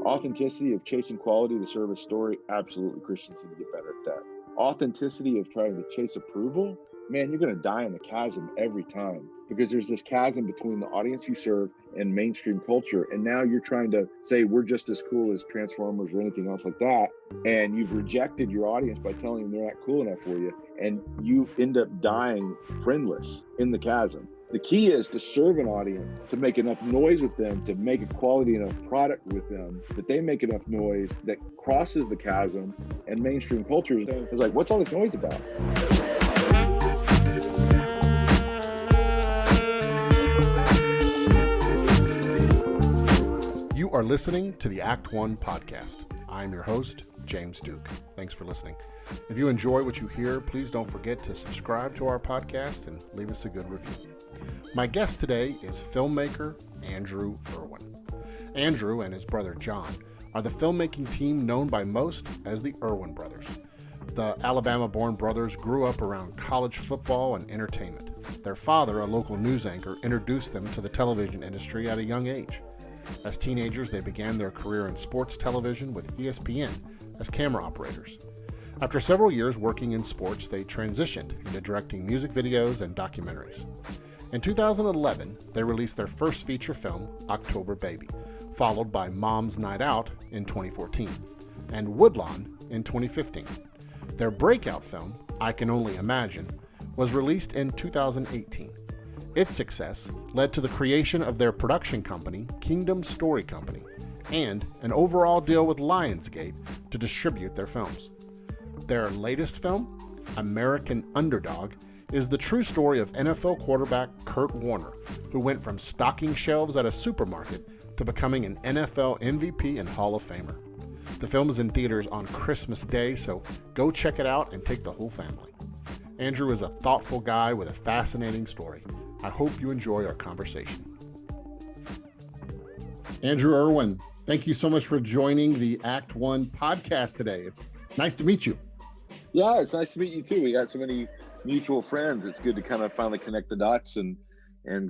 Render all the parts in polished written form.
Authenticity of chasing quality to serve a story, absolutely Christians need to get better at that. Authenticity of trying to chase approval, man, you're going to die in the chasm every time because there's this chasm between the audience you serve and mainstream culture. And now you're trying to say we're just as cool as Transformers or anything else like that. And you've rejected your audience by telling them they're not cool enough for you. And you end up dying friendless in the chasm. The key is to serve an audience, to make enough noise with them, to make a quality enough product with them, that they make enough noise that crosses the chasm, and mainstream culture is like, what's all this noise about? You are listening to the Act One podcast. I'm your host, James Duke. Thanks for listening. If you enjoy what you hear, please don't forget to subscribe to our podcast and leave us a good review. My guest today is filmmaker Andrew Erwin. Andrew and his brother John are the filmmaking team known by most as the Erwin Brothers. The Alabama-born brothers grew up around college football and entertainment. Their father, a local news anchor, introduced them to the television industry at a young age. As teenagers, they began their career in sports television with ESPN as camera operators. After several years working in sports, they transitioned into directing music videos and documentaries. In 2011, they released their first feature film, October Baby, followed by Mom's Night Out in 2014, and Woodlawn in 2015. Their breakout film, I Can Only Imagine, was released in 2018. Its success led to the creation of their production company, Kingdom Story Company, and an overall deal with Lionsgate to distribute their films. Their latest film, American Underdog, is the true story of NFL quarterback Kurt Warner, who went from stocking shelves at a supermarket to becoming an NFL MVP and Hall of Famer. The film is in theaters on Christmas Day, so go check it out and take the whole family. Andrew is a thoughtful guy with a fascinating story. I hope you enjoy our conversation. Andrew Erwin, thank you so much for joining the Act One podcast today. It's nice to meet you. Yeah, it's nice to meet you too. We got so many mutual friends. It's good to kind of finally connect the dots and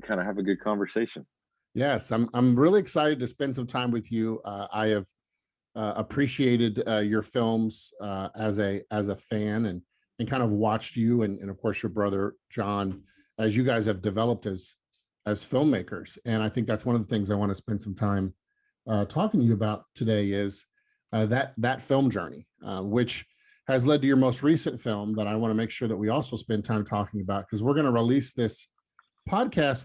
kind of have a good conversation. Yes, I'm really excited to spend some time with you. I have appreciated your films as a fan and kind of watched you and of course your brother John as you guys have developed as filmmakers. And I think that's one of the things I want to spend some time talking to you about today is that film journey, which has led to your most recent film that I want to make sure that we also spend time talking about, because we're going to release this podcast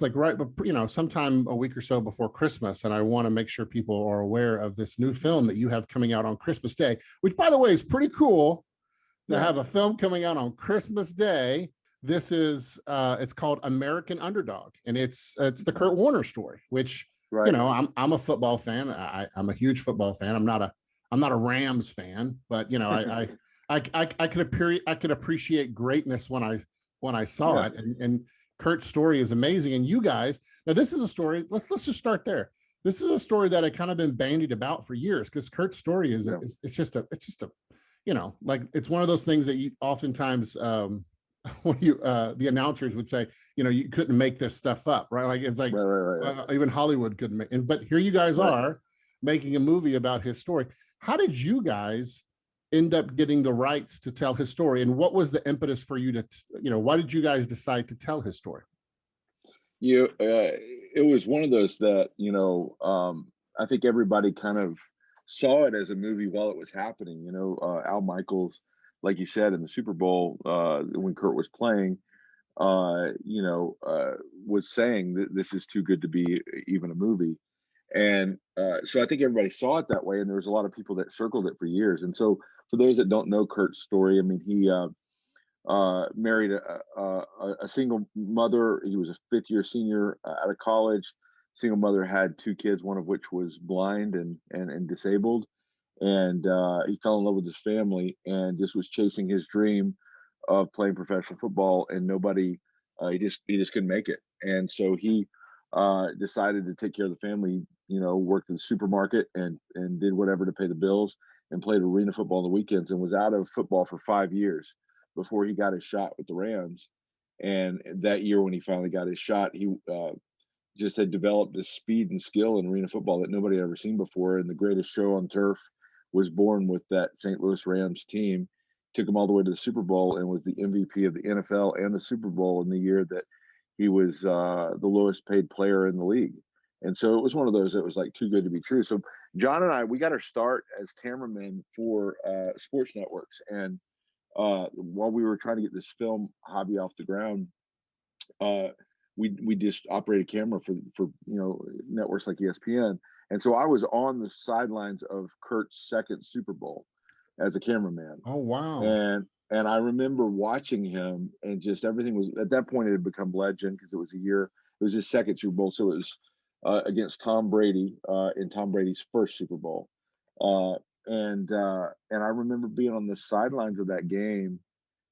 sometime a week or so before Christmas. And I want to make sure people are aware of this new film that you have coming out on Christmas Day, which by the way is pretty cool to have a film coming out on Christmas Day. This is it's called American Underdog, and it's the Kurt Warner story, which I'm a football fan. I'm a huge football fan. I'm not a Rams fan, but I could appreciate greatness when I saw it, and Kurt's story is amazing. And you guys, now this is a story. Let's just start there. This is a story that had kind of been bandied about for years because Kurt's story is it's just a it's one of those things that you oftentimes when you the announcers would say you couldn't make this stuff up, right? Like it's like right. Even Hollywood couldn't make it, but here you guys are making a movie about his story. How did you guys end up getting the rights to tell his story, and what was the impetus for you to why did you guys decide to tell his story? It was one of those that I think everybody kind of saw it as a movie while it was happening. Al Michaels, like you said, in the Super Bowl when Kurt was playing, was saying that this is too good to be even a movie. And so I think everybody saw it that way, and there was a lot of people that circled it for years. And so for those that don't know Kurt's story, I mean, he married a single mother. He was a fifth-year senior out of college. Single mother, had two kids, one of which was blind and disabled. And he fell in love with his family and just was chasing his dream of playing professional football, and nobody, he just couldn't make it. And so he decided to take care of the family, worked in the supermarket and did whatever to pay the bills, and played arena football on the weekends, and was out of football for 5 years before he got his shot with the Rams. And that year when he finally got his shot, he just had developed this speed and skill in arena football that nobody had ever seen before. And the greatest show on turf was born with that St. Louis Rams team. Took him all the way to the Super Bowl and was the MVP of the NFL and the Super Bowl in the year that he was the lowest paid player in the league. And so it was one of those that was like too good to be true. So John and I, we got our start as cameramen for sports networks. And while we were trying to get this film hobby off the ground, uh, we just operated camera for networks like ESPN. And so I was on the sidelines of Kurt's second Super Bowl as a cameraman. Oh, wow. And I remember watching him, and just everything was, at that point it had become legend because it was his second Super Bowl. So it was against Tom Brady in Tom Brady's first Super Bowl. And I remember being on the sidelines of that game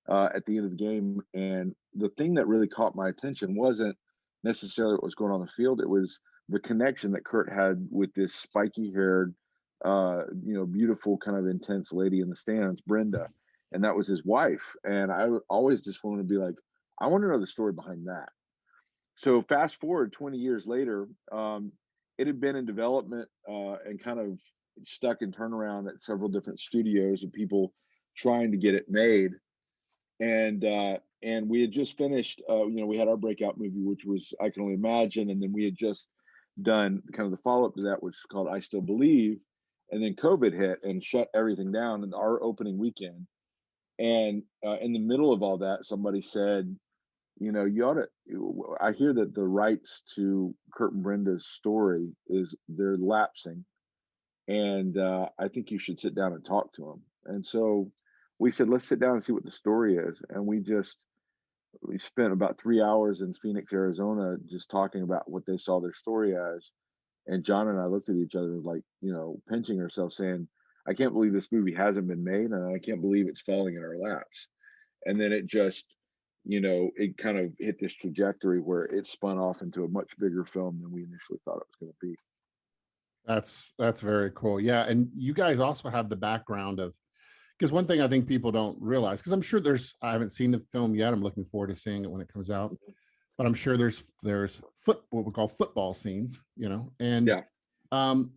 at the end of the game. And the thing that really caught my attention wasn't necessarily what was going on the field. It was the connection that Kurt had with this spiky haired, beautiful, kind of intense lady in the stands, Brenda. And that was his wife. And I always just wanted to be like, I want to know the story behind that. So fast forward 20 years later, it had been in development and kind of stuck in turnaround at several different studios and people trying to get it made. And we had just finished, we had our breakout movie, which was I Can Only Imagine, and then we had just done kind of the follow-up to that, which is called I Still Believe. And then COVID hit and shut everything down in our opening weekend. And in the middle of all that, somebody said, you ought to, I hear that the rights to Kurt and Brenda's story they're lapsing. And I think you should sit down and talk to them. And so we said, let's sit down and see what the story is. And we spent about 3 hours in Phoenix, Arizona, just talking about what they saw their story as. And John and I looked at each other like, pinching ourselves, saying, I can't believe this movie hasn't been made, and I can't believe it's falling in our laps. And then it just, it kind of hit this trajectory where it spun off into a much bigger film than we initially thought it was going to be. That's very cool. Yeah. And you guys also have the background of, because one thing I think people don't realize, because I'm sure I haven't seen the film yet. I'm looking forward to seeing it when it comes out, but I'm sure there's what we call football scenes, and Yeah.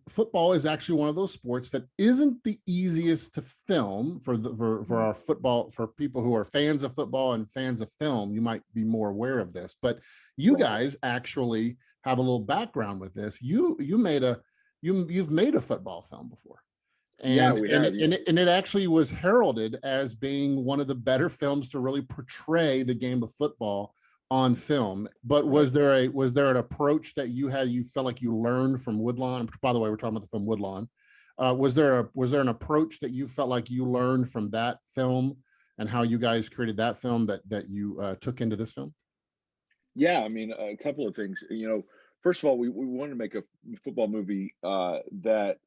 Football is actually one of those sports that isn't the easiest to film for our football, for people who are fans of football and fans of film. You might be more aware of this, but you guys actually have a little background with this. You've made a football film before. And it actually was heralded as being one of the better films to really portray the game of football on film. But was there an approach that you felt like you learned from Woodlawn? By the way, we're talking about the film Woodlawn. Was there an approach that you felt like you learned from that film and how you guys created that film that you took into this film? Yeah, I mean, a couple of things. First of all, we wanted to make a football movie that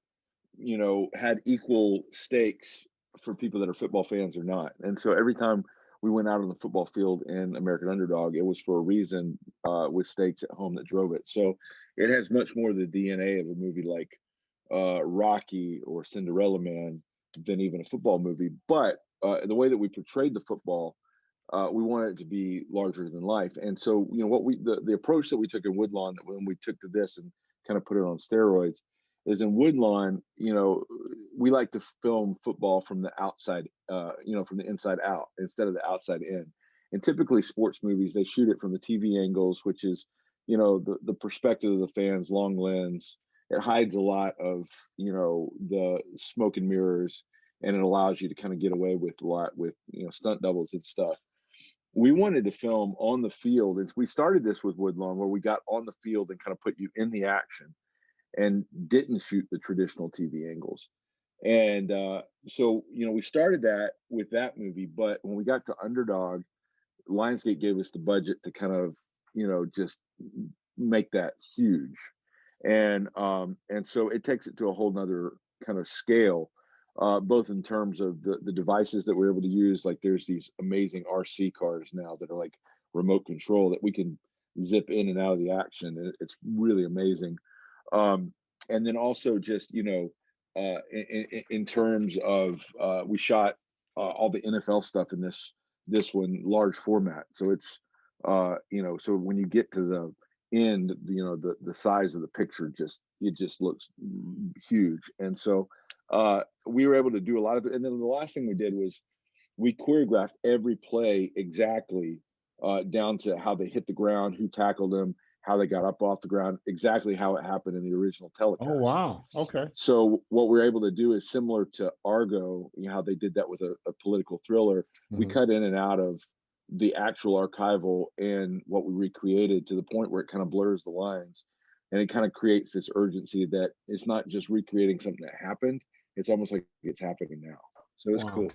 had equal stakes for people that are football fans or not. And so every time we went out on the football field in American Underdog, it was for a reason with stakes at home that drove it. So it has much more the DNA of a movie like Rocky or Cinderella Man than even a football movie. But the way that we portrayed the football, we wanted it to be larger than life. And so, the approach that we took in Woodlawn, when we took to this and kind of put it on steroids, is in Woodlawn, we like to film football from the outside, from the inside out instead of the outside in. And typically sports movies, they shoot it from the TV angles, which is, the perspective of the fans, long lens. It hides a lot of, the smoke and mirrors, and it allows you to kind of get away with a lot with, stunt doubles and stuff. We wanted to film on the field. And we started this with Woodlawn, where we got on the field and kind of put you in the action and didn't shoot the traditional TV angles. And so, we started that with that movie. But when we got to Underdog, Lionsgate gave us the budget to kind of, just make that huge. And so it takes it to a whole nother kind of scale, both in terms of the devices that we're able to use. Like there's these amazing RC cars now that are like remote control that we can zip in and out of the action. It's really amazing. And then also just, in terms of, we shot all the NFL stuff in this one large format. So it's, so when you get to the end, the size of the picture it just looks huge. And so we were able to do a lot of it. And then the last thing we did was we choreographed every play exactly, down to how they hit the ground, who tackled them, how they got up off the ground, exactly how it happened in the original telecast. Oh, wow. Okay. So what we're able to do is similar to Argo, how they did that with a political thriller. We cut in and out of the actual archival and what we recreated to the point where it kind of blurs the lines, and it kind of creates this urgency that it's not just recreating something that happened. It's almost like it's happening now. So it's cool.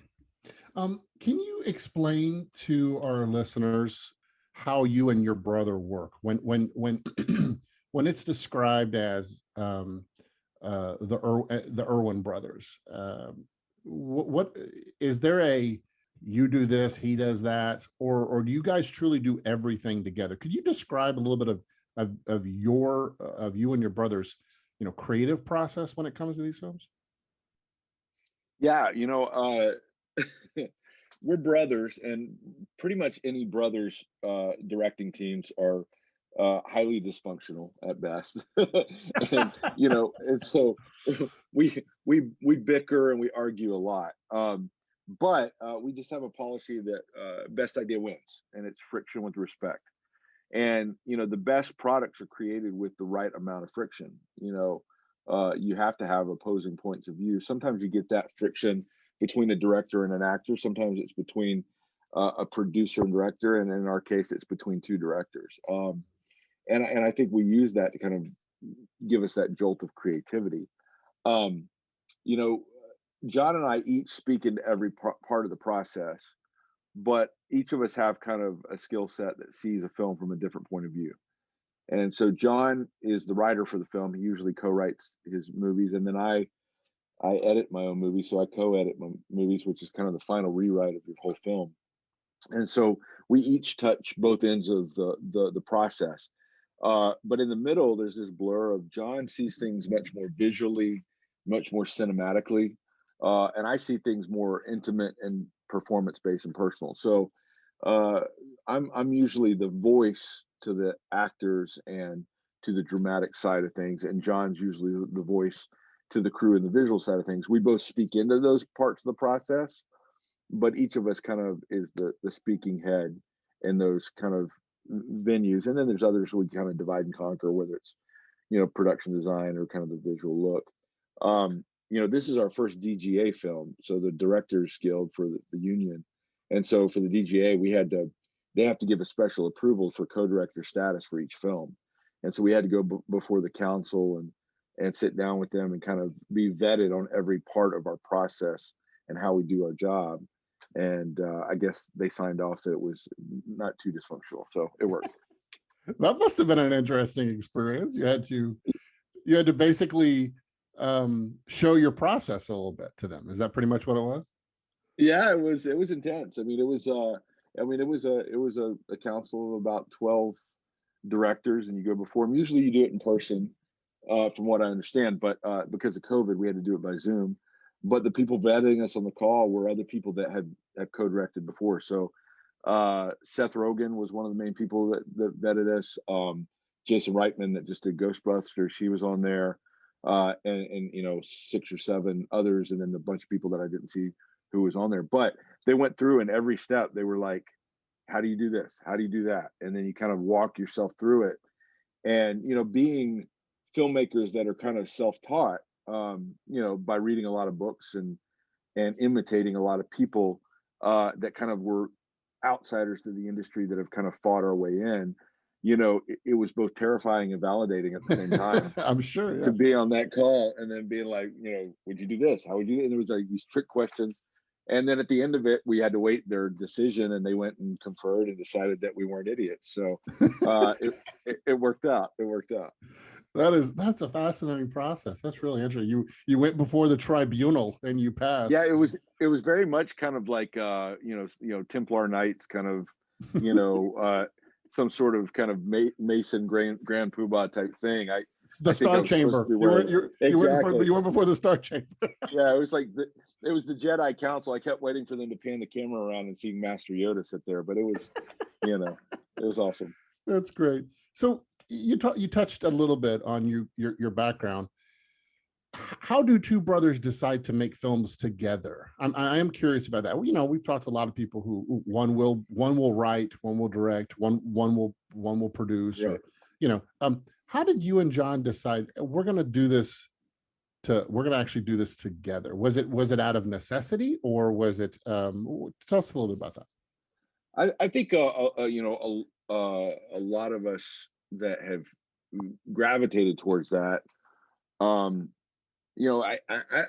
Can you explain to our listeners how you and your brother work when when it's described as the Erwin Brothers? What is there a you do this, he does that, or do you guys truly do everything together? Could you describe a little bit of you and your brother's creative process when it comes to these films? Yeah, we're brothers, and pretty much any brothers directing teams are highly dysfunctional at best. And so we bicker and we argue a lot. But we just have a policy that best idea wins, and it's friction with respect. And the best products are created with the right amount of friction. You have to have opposing points of view. Sometimes you get that friction between a director and an actor. Sometimes it's between a producer and director, and in our case, it's between two directors. And I think we use that to kind of give us that jolt of creativity. John and I each speak into every part of the process, but each of us have kind of a skill set that sees a film from a different point of view. And so John is the writer for the film. He usually co-writes his movies, and then I edit my own movies, so I co-edit my movies, which is kind of the final rewrite of your whole film. And so we each touch both ends of the process. But in the middle, there's this blur of John sees things much more visually, much more cinematically, and I see things more intimate and performance-based and personal. So I'm usually the voice to the actors and to the dramatic side of things, and John's usually the voice to the crew and the visual side of things. We both speak into those parts of the process, but each of us kind of is the speaking head in those kind of venues. And then there's others we kind of divide and conquer, whether it's production design or kind of the visual look. This is our first DGA film, so the Directors Guild for the union. And so for the DGA, they have to give a special approval for co-director status for each film. And so we had to go before the council and sit down with them and kind of be vetted on every part of our process and how we do our job. And I guess they signed off that it was not too dysfunctional, so it worked. That must have been an interesting experience. You had to basically show your process a little bit to them. Is that pretty much what it was? Yeah, it was intense. I mean, it was a council of about 12 directors, and you go before them. Usually you do it in person, from what I understand, but because of COVID, we had to do it by Zoom. But the people vetting us on the call were other people that had co-directed before. So Seth Rogen was one of the main people that vetted us. Jason Reitman, that just did Ghostbusters, he was on there, and 6 or 7 others, and then a bunch of people that I didn't see who was on there. But they went through, and every step they were like, how do you do this? How do you do that? And then you kind of walk yourself through it. And being filmmakers that are kind of self-taught, by reading a lot of books and imitating a lot of people that kind of were outsiders to the industry that have kind of fought our way in, it was both terrifying and validating at the same time. I'm sure, yeah. To be on that call and then being like, would you do this? How would you do it? And there was like these trick questions. And then at the end of it, we had to wait their decision, and they went and conferred and decided that we weren't idiots. So it worked out. It worked out. That's a fascinating process. That's really interesting. You went before the tribunal and you passed. Yeah, it was very much kind of like Templar Knights, kind of some sort of kind of Mason Grand Poobah type thing. The Star Chamber. You were before the Star Chamber. Yeah, it was like it was the Jedi Council. I kept waiting for them to pan the camera around and seeing Master Yoda sit there, but it was, it was awesome. That's great. So You touched a little bit on your background. How do two brothers decide to make films together? I am curious about that. You know, we've talked to a lot of people who one will write, one will direct, one will produce, or Right. you know, how did you and John decide we're going to actually do this together? Was it out of necessity, or was it? Tell us a little bit about that. I think a lot of us that have gravitated towards that. Um, I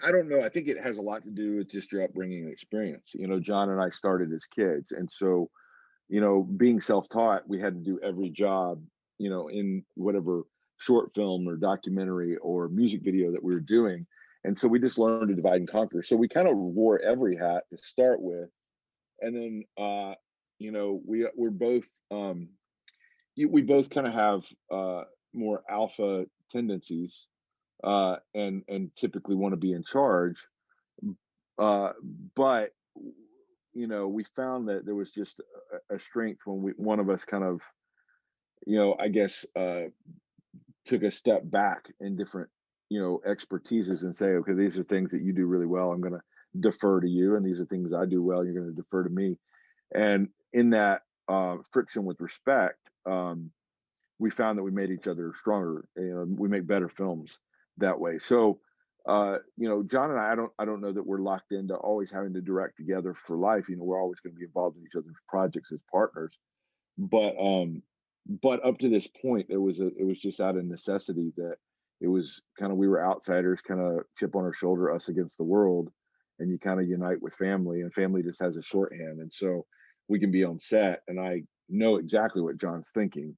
don't know. I think it has a lot to do with just your upbringing and experience. John and I started as kids, and so being self-taught, we had to do every job, in whatever short film or documentary or music video that we were doing. And so we just learned to divide and conquer. So we kind of wore every hat to start with. And then, we're both, we both kind of have more alpha tendencies, and typically want to be in charge. Uh, but we found that there was just a strength when one of us kind of, I guess, took a step back in different, expertises and say, okay, these are things that you do really well. I'm going to defer to you, and these are things I do well. You're going to defer to me. And in that friction with respect, we found that we made each other stronger. We make better films that way. So, John and I don't know that we're locked into always having to direct together for life. We're always going to be involved in each other's projects as partners. But up to this point, it was just out of necessity that it was kind of, we were outsiders, kind of chip on our shoulder, us against the world, and you kind of unite with family, and family just has a shorthand, and so we can be on set, and I know exactly what John's thinking,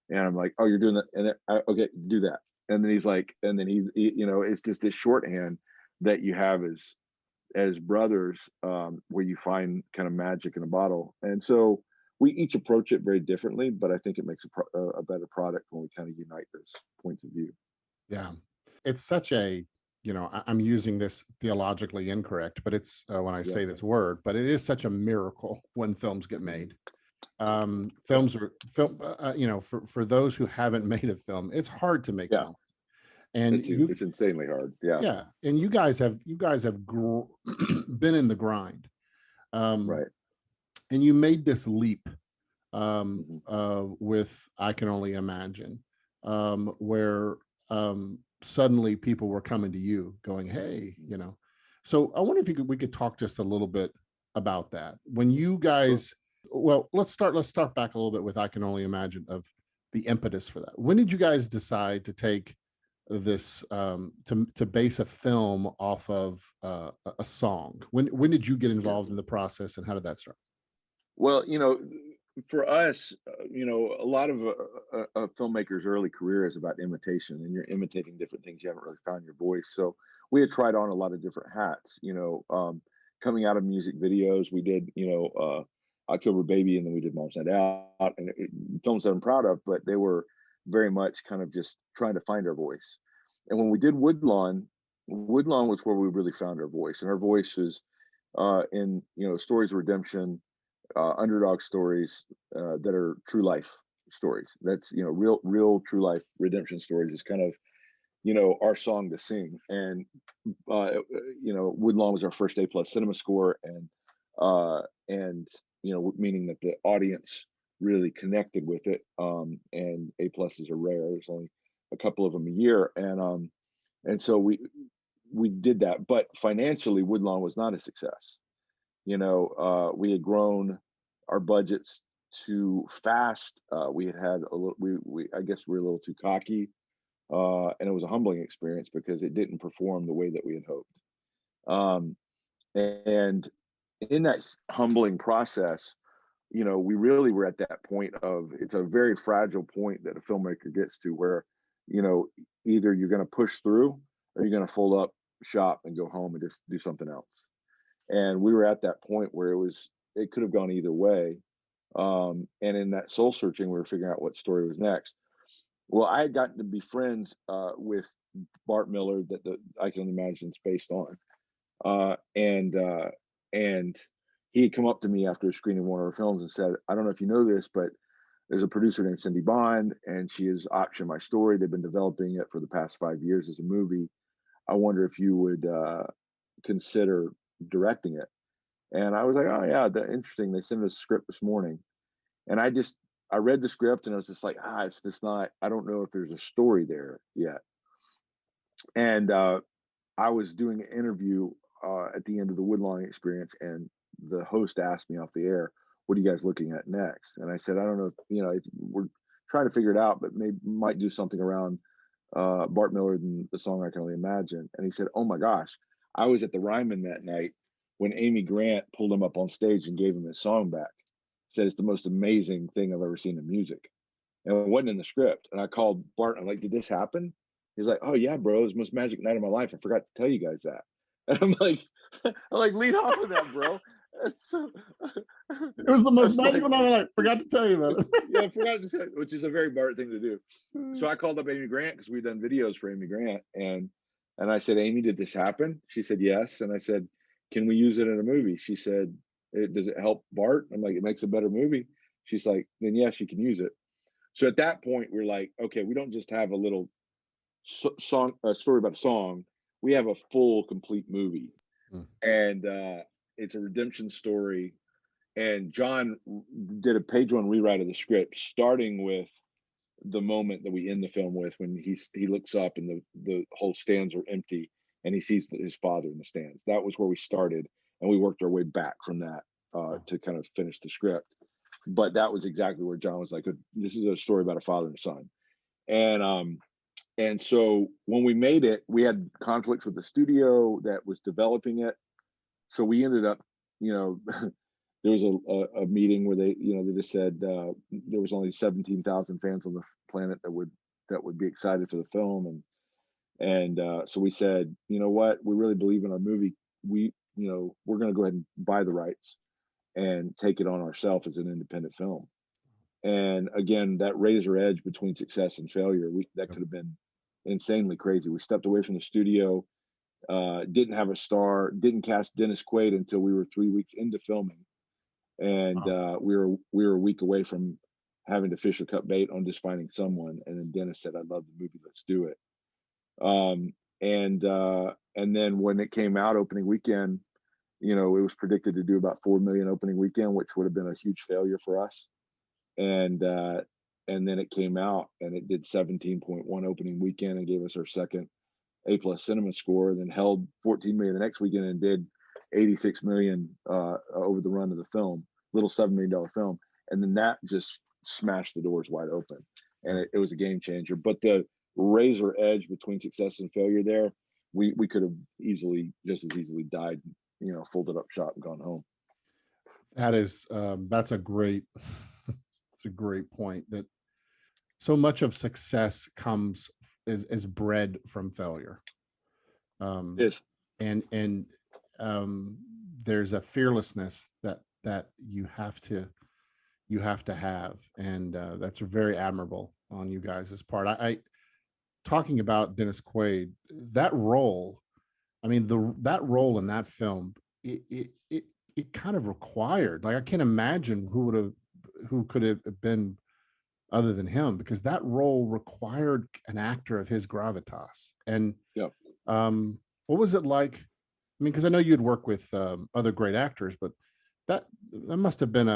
and I'm like, oh, you're doing that, and okay, do that, and then he's like, and then it's just this shorthand that you have as brothers, where you find kind of magic in a bottle. And so we each approach it very differently, but I think it makes a better product when we kind of unite those points of view. Yeah, it's such a, I'm using this theologically incorrect, but it's when I Yeah. say this word, but it is such a miracle when films get made. Films are film, for those who haven't made a film, it's hard to make Yeah. film. And It's insanely hard. Yeah. yeah, and you guys have been in the grind, um, Right. and you made this leap, Hmm. with I Can Only Imagine, where suddenly people were coming to you going, hey, so I wonder if we could talk just a little bit about that. When you Sure. guys, well, let's start back a little bit with I Can Only Imagine, of the impetus for that. When did you guys decide to take this, to base a film off of a song? When did you get Yeah. involved in the process, and how did that start? Well, for us, a lot of a filmmaker's early career is about imitation, and you're imitating different things. You haven't really found your voice. So we had tried on a lot of different hats. Coming out of music videos, we did, October Baby, and then we did Mom's Night Out, and films that I'm proud of, but they were very much kind of just trying to find our voice. And when we did Woodlawn, Woodlawn was where we really found our voice, and our voice was in stories of redemption, underdog stories, that are true life stories. That's real true life redemption stories is kind of our song to sing. And Woodlawn was our first A+ cinema score, and meaning that the audience really connected with it. And A+s are rare. There's only a couple of them a year, and so we did that. But financially, Woodlawn was not a success. We had grown our budgets too fast. We had a little, we I guess we were a little too cocky, and it was a humbling experience because it didn't perform the way that we had hoped. Um, and in that humbling process, we really were at that point of, it's a very fragile point that a filmmaker gets to, where you know either you're going to push through, or you're going to fold up shop and go home and just do something else. And we were at that point where it could have gone either way. And in that soul searching, we were figuring out what story was next. Well, I had gotten to be friends with Bart Miller, that the I Can Only Imagine is based on, uh, and uh, and he had come up to me after screening one of our films and said, "I don't know if you know this, but there's a producer named Cindy Bond, and she has optioned my story. They've been developing it for the past 5 years as a movie. I wonder if you would consider directing it. And I was like, oh yeah, that's interesting. They sent us a script this morning, and I read the script, and I was just like, it's just not. I don't know if there's a story there yet. And I was doing an interview at the end of the Woodlawn experience, and the host asked me off the air, "What are you guys looking at next?" And I said, "I don't know. We're trying to figure it out, but maybe might do something around Bart Miller and the song I Can Only Imagine." And he said, "Oh my gosh, I was at the Ryman that night when Amy Grant pulled him up on stage and gave him his song back. Said it's the most amazing thing I've ever seen in music." And it wasn't in the script. And I called Bart. I'm like, "Did this happen?" He's like, "Oh yeah, bro, it was the most magic night of my life. I forgot to tell you guys that." And I'm like, lead off of that, bro. So, It was the most magical night of my life. Forgot to tell you about it. Yeah, I forgot to say, which is a very Bart thing to do. So I called up Amy Grant because we'd done videos for Amy Grant, and I said, "Amy, did this happen?" She said, "Yes." And I said, "Can we use it in a movie?" She said, "Does it help Bart?" I'm like, "It makes a better movie." She's like, "Then yes, you can use it." So at that point, we're like, okay, we don't just have a little song, a story about a song. We have a full, complete movie, and it's a redemption story. And John did a page one rewrite of the script, starting with the moment that we end the film with, when he looks up and the whole stands are empty, and he sees his father in the stands. That was where we started, and we worked our way back from that to kind of finish the script. But that was exactly where John was like, "This is a story about a father and son." And so when we made it, we had conflicts with the studio that was developing it. So we ended up, there was a meeting where they just said there was only 17,000 fans on the planet that would be excited for the film, and so we said, you know what, we really believe in our movie. We're going to go ahead and buy the rights and take it on ourselves as an independent film. And again, that razor edge between success and failure, that could have been insanely crazy. We stepped away from the studio, didn't have a star, didn't cast Dennis Quaid until we were 3 weeks into filming, and we were a week away from having to fish or cut bait on just finding someone. And then Dennis said, "I love the movie, let's do it." And then when it came out opening weekend, it was predicted to do about 4 million opening weekend, which would have been a huge failure for us. And then it came out and it did 17.1 opening weekend and gave us our second A+ cinema score, then held 14 million the next weekend and did 86 million over the run of the film, little $7 million film. And then that just smashed the doors wide open, and it was a game changer. But the razor edge between success and failure there, we could have just as easily died, folded up shop and gone home. That's a great it's a great point, that so much of success is bred from failure. Yes. And there's a fearlessness that you have to have, and that's very admirable on you guys' part. I talking about Dennis Quaid, that role, I mean, that role in that film, it kind of required, like, I can't imagine who could have been other than him, because that role required an actor of his gravitas. And yeah. What was it like? I mean, because I know you'd work with other great actors, but that must have been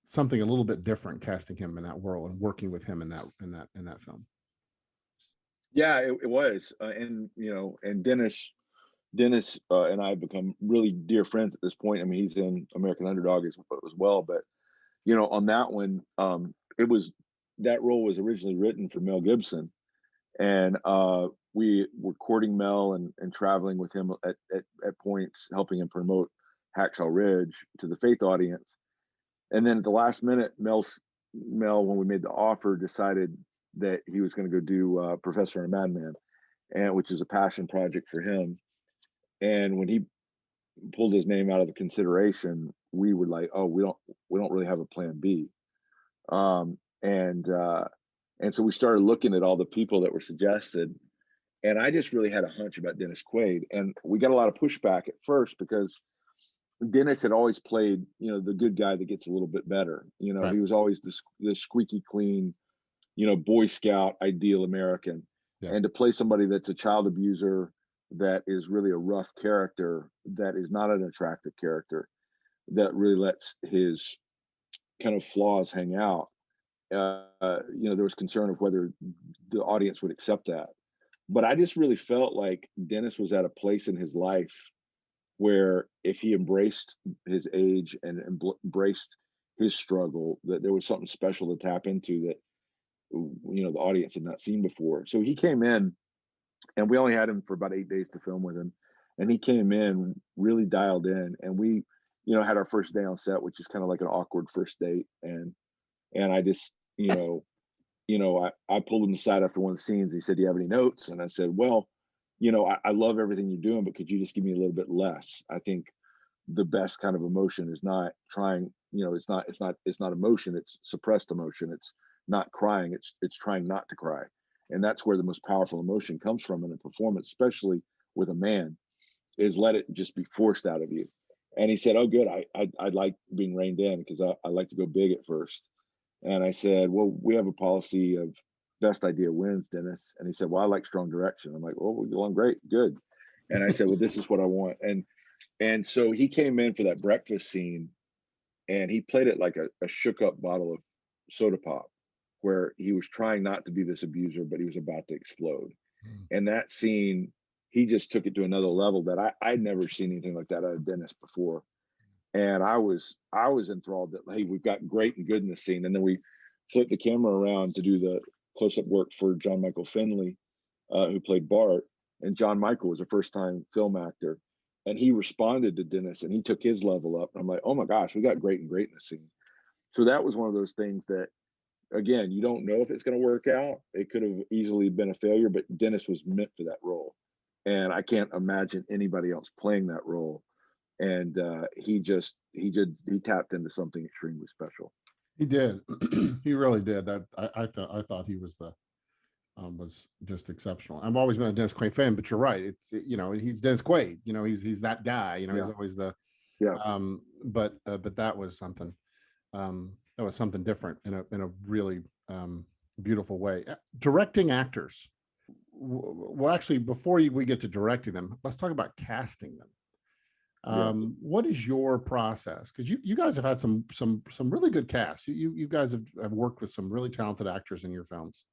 something a little bit different, casting him in that role and working with him in that film. Yeah, it was, and Dennis and I have become really dear friends at this point. I mean, he's in American Underdog as well, but on that one, that role was originally written for Mel Gibson, and we were courting Mel and traveling with him at points, helping him promote Hacksaw Ridge to the Faith audience. And then at the last minute, Mel, when we made the offer, decided that he was going to go do Professor and a Madman, which is a passion project for him. And when he pulled his name out of the consideration, we were like, "Oh, we don't really have a plan B." And so we started looking at all the people that were suggested, and I just really had a hunch about Dennis Quaid. And we got a lot of pushback at first because Dennis had always played, the good guy that gets a little bit better. Right. He was always the squeaky clean, Boy Scout ideal American. Yeah. And to play somebody that's a child abuser, that is really a rough character, that is not an attractive character, that really lets his kind of flaws hang out. There was concern of whether the audience would accept that. But I just really felt like Dennis was at a place in his life where if he embraced his age and embraced his struggle, that there was something special to tap into that the audience had not seen before. So he came in, and we only had him for about 8 days to film with him, and he came in really dialed in, and we had our first day on set, which is kind of like an awkward first date, and I just I pulled him aside after one of the scenes. He said, "Do you have any notes?" And I said, "Well, I love everything you're doing, but could you just give me a little bit less? I think the best kind of emotion is not trying, it's not emotion, it's suppressed emotion. It's not crying, it's trying not to cry. And that's where the most powerful emotion comes from in a performance, especially with a man, is let it just be forced out of you." And he said, "Oh, good. I like being reined in because I like to go big at first." And I said, "Well, we have a policy of best idea wins, Dennis." And he said, "Well, I like strong direction." I'm like, "Well, we're going great, good." And I said, "Well, this is what I want." And so he came in for that breakfast scene, and he played it like a shook up bottle of soda pop, where he was trying not to be this abuser, but he was about to explode. Mm. And that scene, he just took it to another level that I'd never seen anything like that out of Dennis before. And I was enthralled that, hey, we've got great and good in the scene. And then we flipped the camera around to do the close-up work for John Michael Finley, who played Bart. And John Michael was a first-time film actor, and he responded to Dennis, and he took his level up. And I'm like, oh my gosh, we got great and great in the scene. So that was one of those things that, again, you don't know if it's going to work out. It could have easily been a failure, but Dennis was meant for that role, and I can't imagine anybody else playing that role. And he tapped into something extremely special. He did. He really did. That I thought he was just exceptional. I've always been a Dennis Quaid fan, but you're right. It's he's Dennis Quaid. He's that guy. He's Yeah, always the. yeah, But that was something. That was something different in a really beautiful way. Directing actors. Well, actually, before we get to directing them, let's talk about casting them. yeah, What is your process? Because you guys have had some really good casts. You guys have worked with some really talented actors in your films.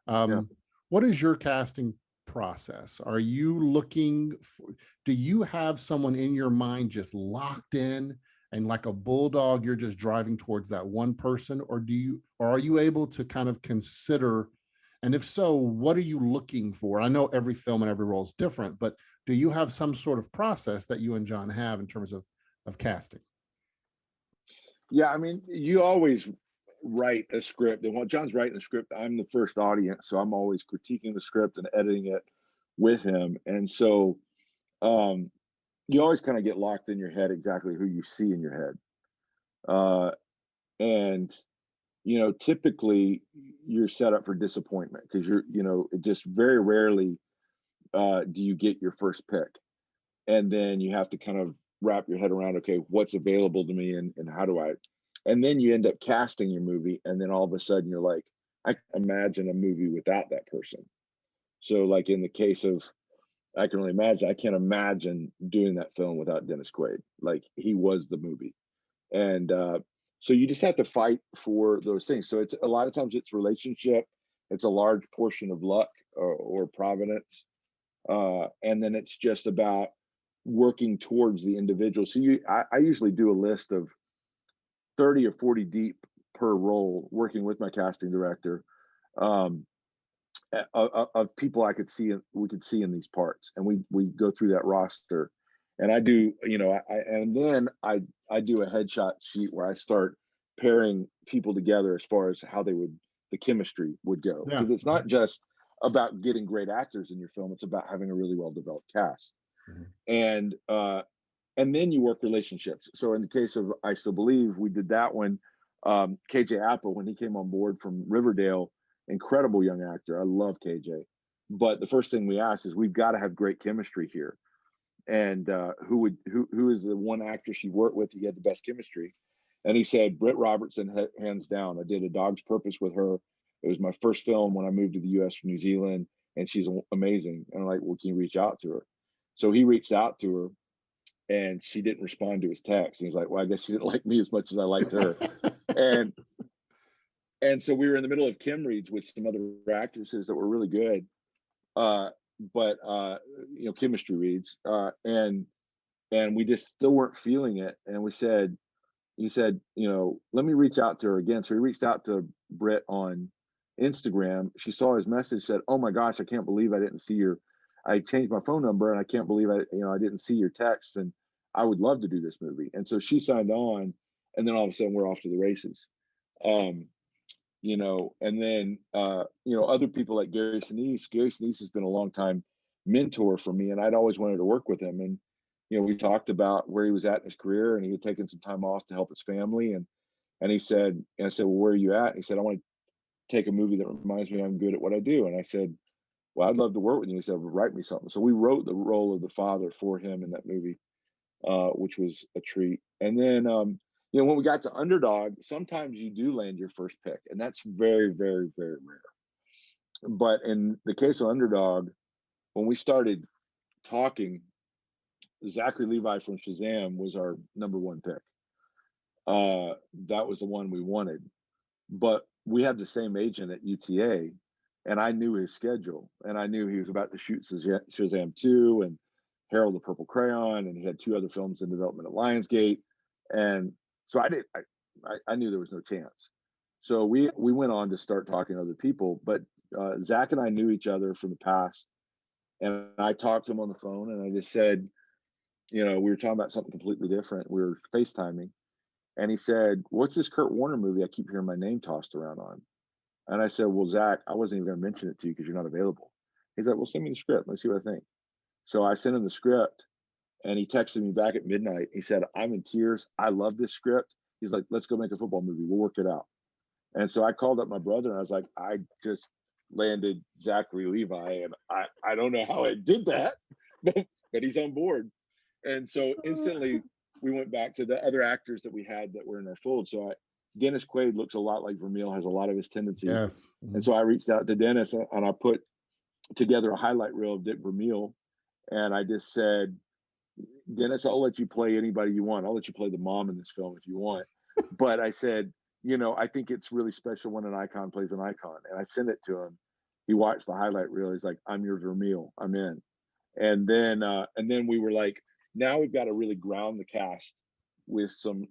yeah. What is your casting process? Are you looking for, do you have someone in your mind just locked in and like a bulldog, you're just driving towards that one person, or are you able to kind of consider, and if so, what are you looking for? I know every film and every role is different, but do you have some sort of process that you and John have in terms of casting? Yeah, I mean, you always write a script, and while John's writing the script, I'm the first audience, so I'm always critiquing the script and editing it with him. And so um, you always kind of get locked in your head exactly who you see in your head. And typically you're set up for disappointment because it just very rarely do you get your first pick, and then you have to kind of wrap your head around, okay, what's available to me, and how do I, and then you end up casting your movie, and then all of a sudden you're like, I can imagine a movie without that person. So like in the case of I can only imagine, I can't imagine doing that film without Dennis Quaid. Like he was the movie. And so you just have to fight for those things. So it's a lot of times it's relationship, it's a large portion of luck or providence, and then it's just about working towards the individual. So I usually do a list of 30 or 40 deep per role, working with my casting director, um, of people we could see in these parts, and we go through that roster, and I do, and then I do a headshot sheet where I start pairing people together as far as how the chemistry would go, Yeah. because it's not just about getting great actors in your film, it's about having a really well developed cast. Mhm. And then you work relationships. So in the case of I Still Believe, we did that one. KJ Apple, when he came on board from Riverdale, incredible young actor. I love KJ. But the first thing we asked is we've got to have great chemistry here. and who is the one actress she worked with he had the best chemistry. And he said Britt Robertson, hands down. I did A Dog's Purpose with her. It was my first film when I moved to the US from New Zealand, and she's amazing. And I'm like, well, can you reach out to her? So he reached out to her, and she didn't respond to his text. And he's like, well, I guess she didn't like me as much as I liked her. and so we were in the middle of chem reads with some other actresses that were really good, but chemistry reads, and we just still weren't feeling it. And he said, let me reach out to her again. So he reached out to Britt on Instagram. She saw his message, said, oh my gosh, I can't believe I didn't see I changed my phone number, and I can't believe I didn't see your text, and I would love to do this movie. And so she signed on, and then all of a sudden we're off to the races. And then, other people like Gary Sinise. Gary Sinise has been a long time mentor for me, and I'd always wanted to work with him. And, we talked about where he was at in his career, and he had taken some time off to help his family. And I said, well, where are you at? And he said, I want to take a movie that reminds me I'm good at what I do. And I said, well, I'd love to work with you. He said, well, write me something. So we wrote the role of the father for him in that movie, which was a treat. And then, when we got to Underdog, sometimes you do land your first pick, and that's very, very, very rare. But in the case of Underdog, when we started talking, Zachary Levi from Shazam was our number one pick. That was the one we wanted. But we had the same agent at UTA, and I knew his schedule, and I knew he was about to shoot Shazam 2 and Harold the Purple Crayon, and he had 2 other films in development at Lionsgate. And so I knew there was no chance. So we went on to start talking to other people, but Zach and I knew each other from the past. And I talked to him on the phone, and I just said, we were talking about something completely different. We were FaceTiming, and he said, what's this Kurt Warner movie I keep hearing my name tossed around on? And I said, well, Zach, I wasn't even going to mention it to you because you're not available. He's like, well, send me the script. Let's see what I think. So I sent him the script, and he texted me back at midnight. He said, I'm in tears. I love this script. He's like, let's go make a football movie. We'll work it out. And so I called up my brother, and I was like, I just landed Zachary Levi, and I don't know how I did that, but he's on board. And so instantly we went back to the other actors that we had that were in our fold. So Dennis Quaid looks a lot like Vermeil, has a lot of his tendencies. Yes. And so I reached out to Dennis, and I put together a highlight reel of Dick Vermeil. And I just said, Dennis, I'll let you play anybody you want. I'll let you play the mom in this film if you want. But I said, I think it's really special when an icon plays an icon. And I sent it to him. He watched the highlight reel. He's like, I'm your Vermeil. I'm in. And then we were like, now we've got to really ground the cast with some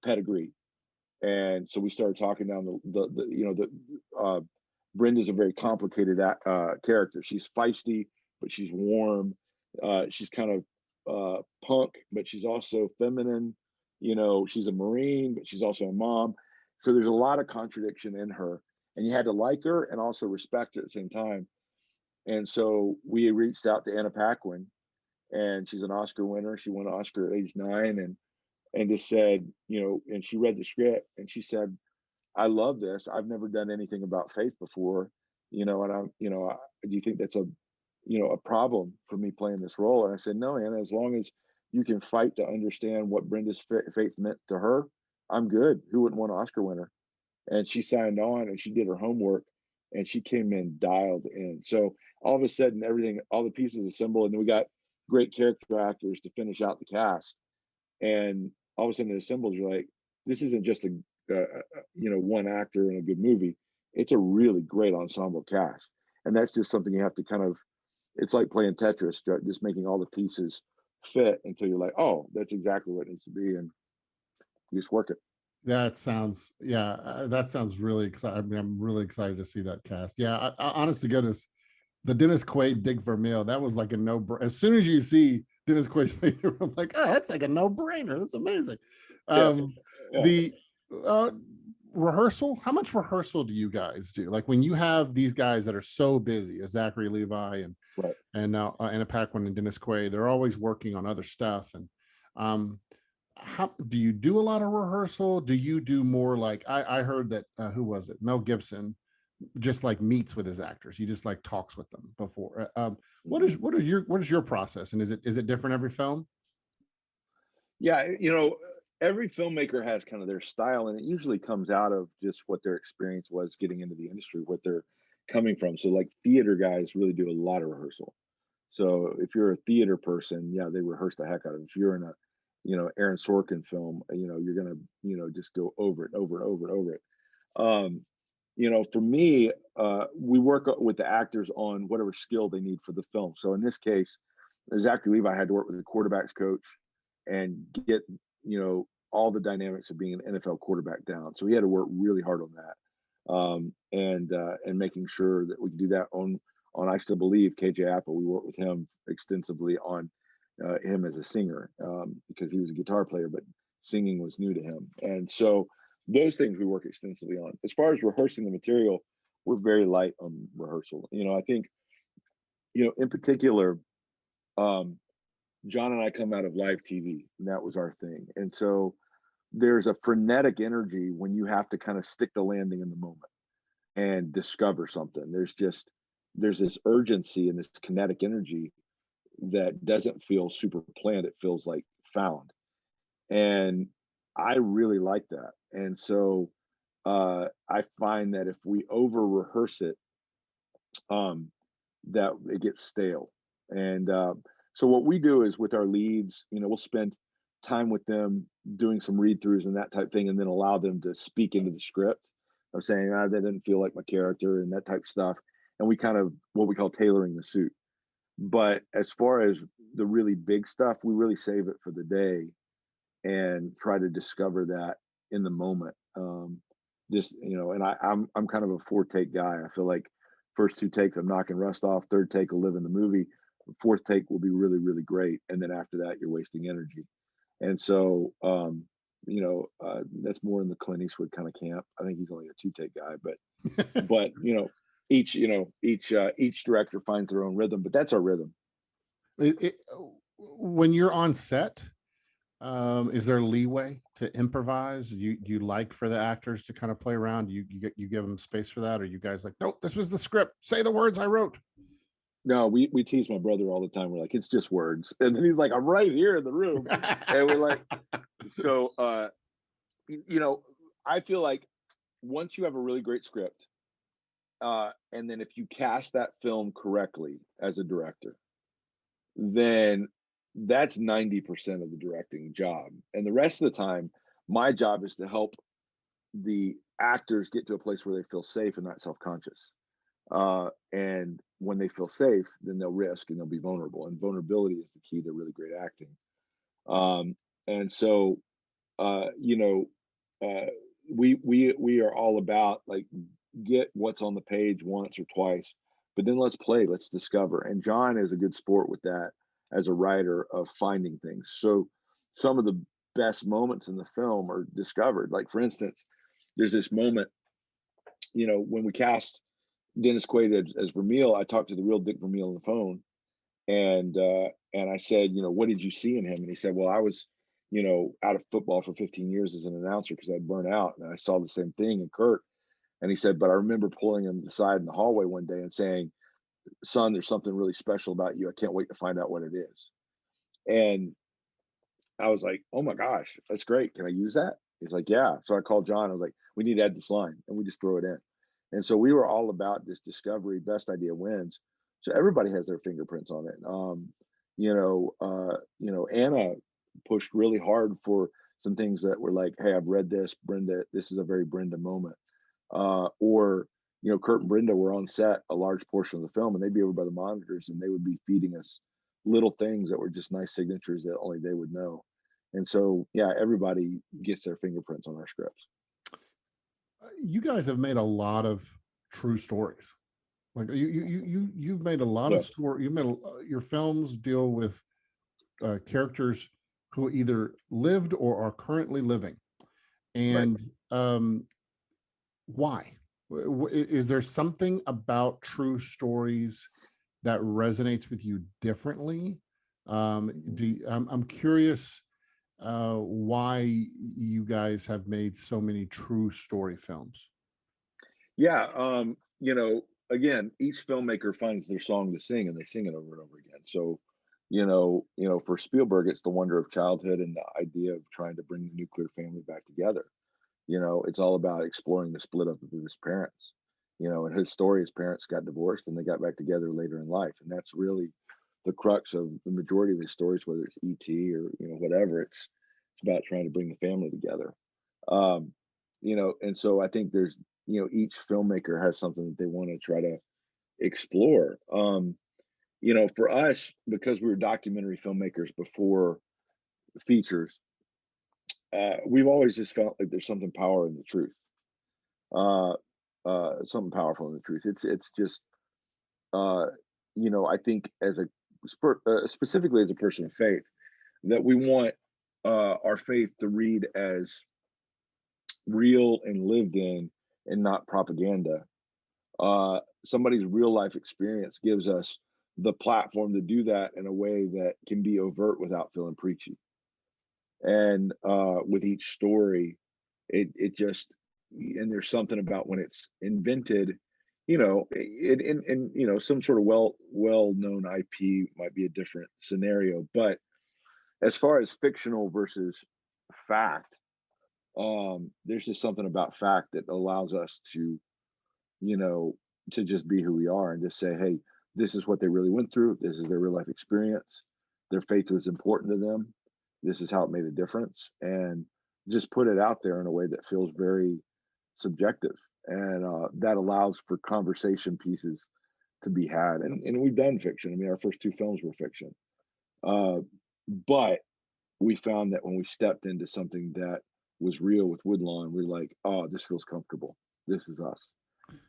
pedigree. And so we started talking down Brenda's a very complicated character. She's feisty, but she's warm. She's kind of punk, but she's also feminine. She's a Marine, but she's also a mom. So there's a lot of contradiction in her, and you had to like her and also respect her at the same time. And so we reached out to Anna Paquin, and she's an Oscar winner. She won an Oscar at age 9, and just said, and she read the script, and she said, I love this. I've never done anything about faith before, and I'm, do you think that's a problem for me playing this role? And I said, no, Anna, as long as you can fight to understand what Brenda's faith meant to her, I'm good. Who wouldn't want an Oscar winner? And she signed on, and she did her homework, and she came in dialed in. So all of a sudden, all the pieces assembled, and then we got great character actors to finish out the cast. And all of a sudden it assembles. You're like, this isn't just a one actor in a good movie. It's a really great ensemble cast. And that's just something you have to kind of, it's like playing Tetris, just making all the pieces fit until you're like, oh, that's exactly what it needs to be. And you just work it. That sounds really exciting. I mean, I'm really excited to see that cast. Yeah, honest to goodness, the Dennis Quaid, Dick Vermeil, that was like a no-brainer. As soon as you see Dennis Quaid, I'm like, oh, that's like a no-brainer. That's amazing. Yeah. The rehearsal, how much rehearsal do you guys do? Like when you have these guys that are so busy, as Zachary Levi and now Anna Paquin and Dennis Quaid, they're always working on other stuff. And how do you do a lot of rehearsal? Do you do more like I heard that who was it? Mel Gibson just like meets with his actors. He just like talks with them before. Mhm. What is your process, and is it different every film? Yeah, every filmmaker has kind of their style, and it usually comes out of just what their experience was getting into the industry, what they're coming from. So, like theater guys really do a lot of rehearsal. So, if you're a theater person, yeah, they rehearse the heck out of it. If you're in a, Aaron Sorkin film, you're gonna, just go over it, over and over and over it. Um, for me, we work with the actors on whatever skill they need for the film. So in this case, Zachary Levi had to work with the quarterbacks coach and get, all the dynamics of being an NFL quarterback down. So he had to work really hard on that, and making sure that we could do that on I Still Believe. KJ Apple, we worked with him extensively on him as a singer, because he was a guitar player, but singing was new to him, and so those things we work extensively on. As far as rehearsing the material, we're very light on rehearsal. I think, in particular, um, John and I come out of live TV, and that was our thing. And so there's a frenetic energy when you have to kind of stick the landing in the moment and discover something. There's this urgency and this kinetic energy that doesn't feel super planned. It feels like found. And I really like that. And so I find that if we over rehearse it, um, that it gets stale. And so what we do is with our leads, we'll spend time with them doing some read throughs and that type thing, and then allow them to speak into the script of saying, that didn't feel like my character and that type of stuff. And we kind of what we call tailoring the suit. But as far as the really big stuff, we really save it for the day and try to discover that in the moment. Just and I'm kind of a four take guy. I feel like first two takes I'm knocking rust off. Third take will live in the movie. Fourth take will be really really great, and then after that you're wasting energy. And so that's more in the Clint Eastwood kind of camp. I think he's only a two take guy, but each director finds their own rhythm, but that's our rhythm. When you're on set, is there leeway to improvise? Do you like for the actors to kind of play around? You give them space for that, or you guys like, nope, this was the script. Say the words I wrote. No, we tease my brother all the time. We're like, it's just words, and then he's like, I'm right here in the room, and we're like, so I feel like once you have a really great script, and then if you cast that film correctly as a director, then that's 90% of the directing job. And the rest of the time, my job is to help the actors get to a place where they feel safe and not self-conscious. And when they feel safe, then they'll risk and they'll be vulnerable. And vulnerability is the key to really great acting. And so, uh, you know, uh, we are all about like get what's on the page once or twice, but then let's play, let's discover. And John is a good sport with that as a writer of finding things. So some of the best moments in the film are discovered. Like for instance, there's this moment, when we cast Dennis Quaid as Vermeil, I talked to the real Dick Vermeil on the phone, and I said, what did you see in him? And he said, well, I was, out of football for 15 years as an announcer because I'd burnt out, and I saw the same thing in Kurt. And he said, but I remember pulling him aside in the hallway one day and saying, son, there's something really special about you. I can't wait to find out what it is. And I was like, oh my gosh, that's great. Can I use that? He's like, yeah. So I called John. I was like, we need to add this line, and we just throw it in. And so we were all about this discovery, best idea wins. So everybody has their fingerprints on it. Anna pushed really hard for some things that were like, hey, I've read this, Brenda. This is a very Brenda moment. Or Kurt and Brenda were on set a large portion of the film, and they'd be over by the monitors, and they would be feeding us little things that were just nice signatures that only they would know. And so, yeah, everybody gets their fingerprints on our scripts. You guys have made a lot of true stories. Like you've made a lot Yeah. of story. You made your films deal with characters who either lived or are currently living. Right. And why? Is there something about true stories that resonates with you differently? I'm curious why you guys have made so many true story films. Yeah. you know, again, each filmmaker finds their song to sing and they sing it over and over again. So, for Spielberg, it's the wonder of childhood and the idea of trying to bring the nuclear family back together. It's all about exploring the split up of his parents. In his story, his parents got divorced and they got back together later in life. And that's really the crux of the majority of his stories, whether it's E.T. or, whatever. It's about trying to bring the family together. Um, and so I think there's, each filmmaker has something that they want to try to explore. For us, because we were documentary filmmakers before features, we've always just felt like there's something power in the truth. Uh, Something powerful in the truth. It's just, uh, I think specifically as a person of faith, that we want our faith to read as real and lived in, and not propaganda. Somebody's real life experience gives us the platform to do that in a way that can be overt without feeling preachy. And with each story, it just, and there's something about when it's invented, in some sort of well known IP might be a different scenario, but as far as fictional versus fact, there's just something about fact that allows us you know, to just be who we are and just say, hey, this is what they really went through. This is their real life experience. Their faith was important to them. This is how it made a difference. And just put it out there in a way that feels very subjective. And that allows for conversation pieces to be had. And we've done fiction. I mean, our first two films were fiction. Uh, but we found that when we stepped into something that was real with Woodlawn, we're like, oh, this feels comfortable. This is us.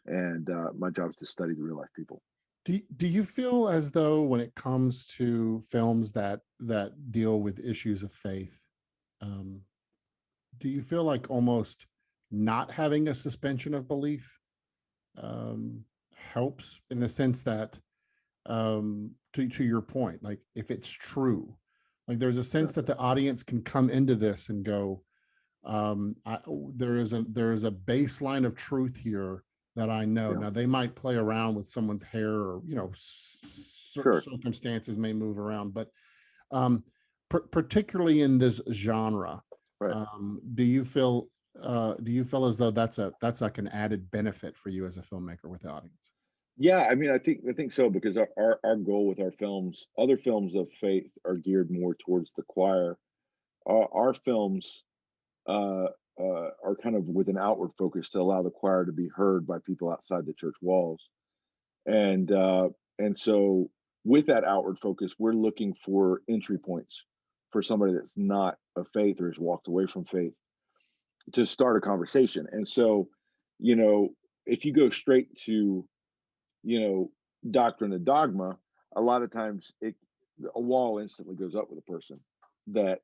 And my job is to study the real life people. Do you feel as though when it comes to films that deal with issues of faith, um, do you feel like almost not having a suspension of belief helps in the sense that, to your point, like if it's true, like there's a sense Sure. that the audience can come into this and go, there is a baseline of truth here that I know. Yeah. Now they might play around with someone's hair, or Sure. circumstances may move around, but um, particularly in this genre, Right. do you feel as though that's like an added benefit for you as a filmmaker with the audience? Yeah. I mean, I think so, because our goal with our films, other films of faith, are geared more towards the choir. Our films uh, are kind of with an outward focus to allow the choir to be heard by people outside the church walls. And so with that outward focus, we're looking for entry points for somebody that's not of faith or has walked away from faith to start a conversation. And so, you know, if you go straight to, you know, doctrine and dogma, a lot of times a wall instantly goes up with a person that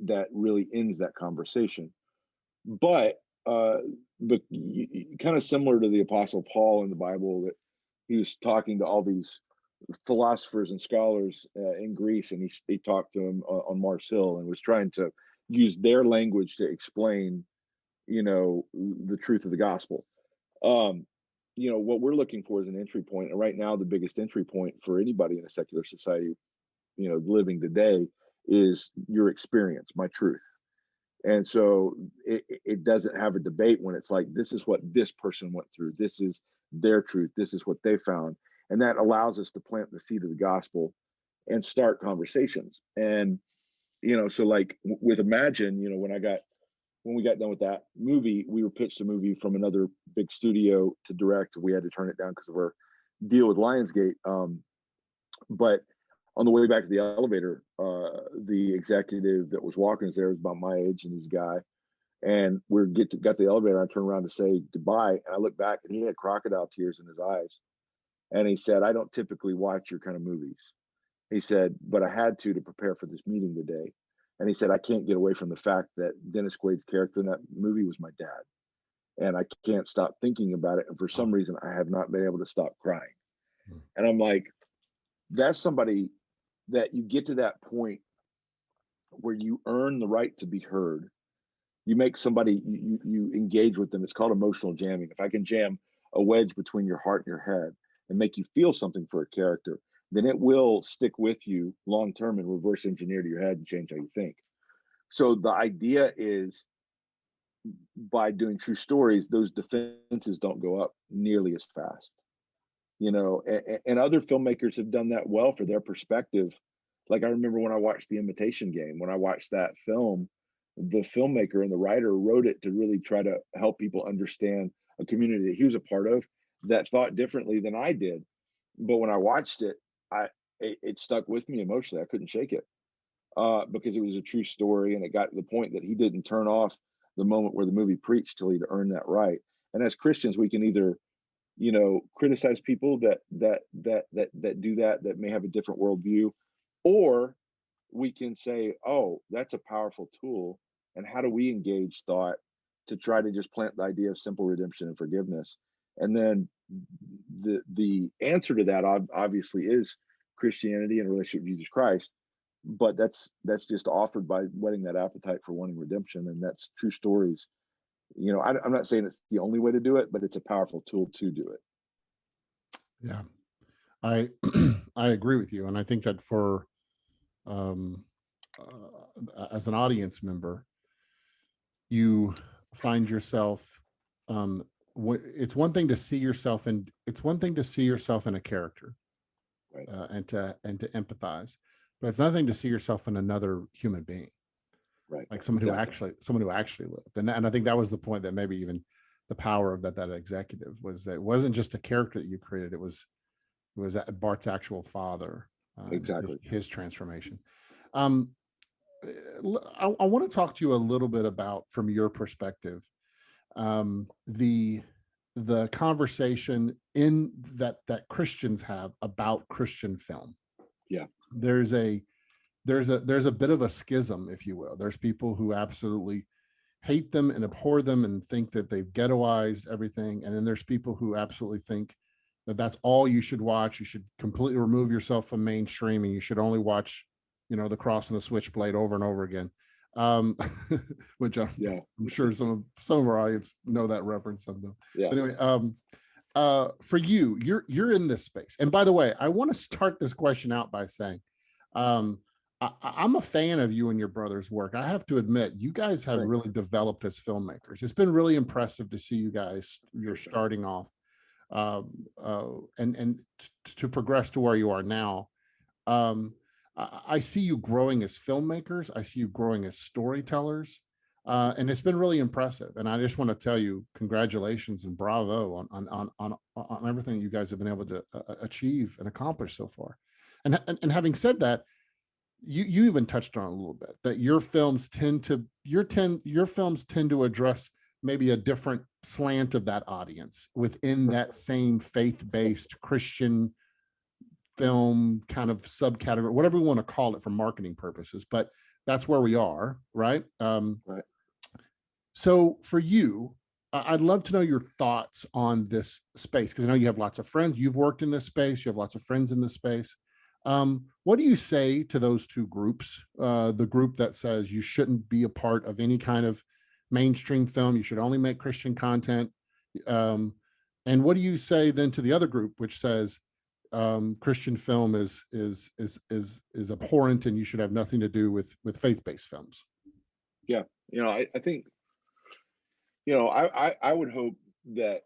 that really ends that conversation. But uh, but kind of similar to the Apostle Paul in the Bible, that he was talking to all these philosophers and scholars in Greece, and he talked to them on Mars Hill and was trying to use their language to explain, the truth of the gospel. Um, what we're looking for is an entry point, and right now the biggest entry point for anybody in a secular society, living today, is your experience, my truth. And so it doesn't have a debate when it's like, this is what this person went through. This is their truth. This is what they found. And that allows us to plant the seed of the gospel and start conversations. And, so like with Imagine, when we got done with that movie, we were pitched a movie from another big studio to direct. We had to turn it down because of our deal with Lionsgate. But on the way back to the elevator, the executive that was walking us there was about my age, and he's a guy. And got the elevator. And I turned around to say goodbye, and I looked back, and he had crocodile tears in his eyes. And he said, "I don't typically watch your kind of movies." He said, "But I had to prepare for this meeting today." And he said, "I can't get away from the fact that Dennis Quaid's character in that movie was my dad, and I can't stop thinking about it. And for some reason, I have not been able to stop crying." And I'm like, that's somebody that you get to that point where you earn the right to be heard. You make somebody, you engage with them. It's called emotional jamming. If I can jam a wedge between your heart and your head and make you feel something for a character, then it will stick with you long term and reverse engineer to your head and change how you think. So the idea is, by doing true stories, those defenses don't go up nearly as fast. And other filmmakers have done that well for their perspective. Like, I remember when I watched The Imitation Game, when I watched that film, the filmmaker and the writer wrote it to really try to help people understand a community that he was a part of that thought differently than I did. But when I watched it, it stuck with me emotionally. I couldn't shake it, because it was a true story, and it got to the point that he didn't turn off the moment where the movie preached till he'd earned that right. And as Christians, we can either criticize people that do that may have a different worldview, or we can say, oh, that's a powerful tool, and how do we engage thought to try to just plant the idea of simple redemption and forgiveness? And then the answer to that obviously is Christianity and a relationship with Jesus Christ, but that's just offered by whetting that appetite for wanting redemption, and that's true stories. I'm not saying it's the only way to do it, but it's a powerful tool to do it. Yeah, I I agree with you, and I think that for um, as an audience member, you find yourself. It's one thing to see yourself, and it's one thing to see yourself in a character, Right. And to empathize, but it's another thing to see yourself in another human being, Right. like someone who actually lived. And I think that was the point, that maybe even the power of that executive was that it wasn't just a character that you created. It was Bart's actual father, Exactly. his transformation. Um, I want to talk to you a little bit about, from your perspective, the conversation that Christians have about Christian film. Yeah. There's a bit of a schism, if you will. There's people who absolutely hate them and abhor them and think that they've ghettoized everything, and then there's people who absolutely think that that's all you should watch. You should completely remove yourself from mainstream, and you should only watch, the cross and the switchblade over and over again. Which I'm sure some of our audience know that reference of them. Yeah. But anyway, for you, you're in this space. And by the way, I want to start this question out by saying, I'm a fan of you and your brother's work. I have to admit, you guys have really developed as filmmakers. It's been really impressive to see you guys. You're starting off, and to progress to where you are now. I see you growing as filmmakers. I see you growing as storytellers, and it's been really impressive. And I just want to tell you, congratulations and bravo on everything you guys have been able to achieve and accomplish so far. And having said that, you even touched on a little bit that your films tend to address maybe a different slant of that audience within that same faith-based Christian film kind of subcategory, whatever we want to call it for marketing purposes, but that's where we are, right? Right. So for you, I'd love to know your thoughts on this space, because I know you have lots of friends. You've worked in this space. You have lots of friends in this space. What do you say to those two groups? The group that says you shouldn't be a part of any kind of mainstream film, you should only make Christian content. And what do you say then to the other group, which says Christian film is abhorrent and you should have nothing to do with faith-based films? Yeah. I think, I would hope that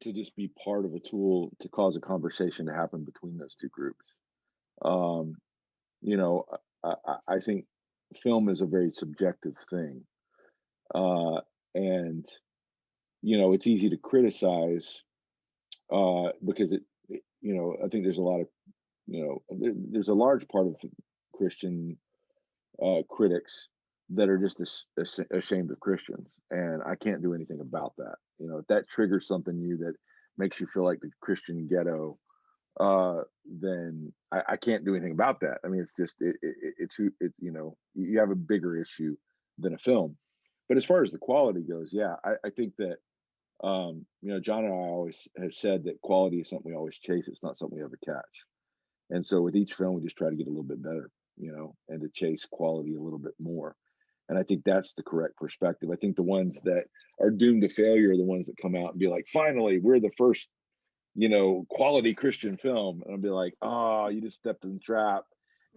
to just be part of a tool to cause a conversation to happen between those two groups. Um, I think film is a very subjective thing. And, it's easy to criticize, because I think there's a lot of, there's a large part of Christian critics that are just ashamed of Christians, and I can't do anything about that. If that triggers something in you that makes you feel like the Christian ghetto, then I can't do anything about that. I mean, it's just it's you have a bigger issue than a film. But as far as the quality goes, yeah, I think that John and I always have said that quality is something we always chase. It's not something we ever catch. And so with each film, we just try to get a little bit better, and to chase quality a little bit more. And I think that's the correct perspective. I think the ones that are doomed to failure are the ones that come out and be like, finally, we're the first, quality Christian film. And I'll be like, oh, you just stepped in the trap,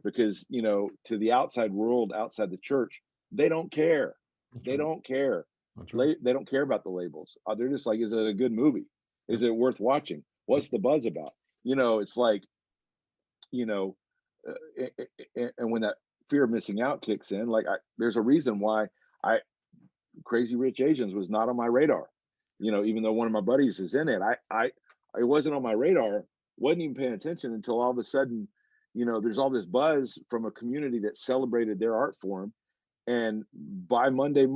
because, to the outside world, outside the church, they don't care. That's They right. don't care. That's right. They don't care about the labels. They're just like, is it a good movie? Is it worth watching? What's the buzz about? It's like, you know, and when that fear of missing out kicks in, like there's a reason why I Crazy Rich Asians was not on my radar. Even though one of my buddies is in it, I wasn't on my radar. Wasn't even paying attention until all of a sudden, there's all this buzz from a community that celebrated their art form. And by Monday,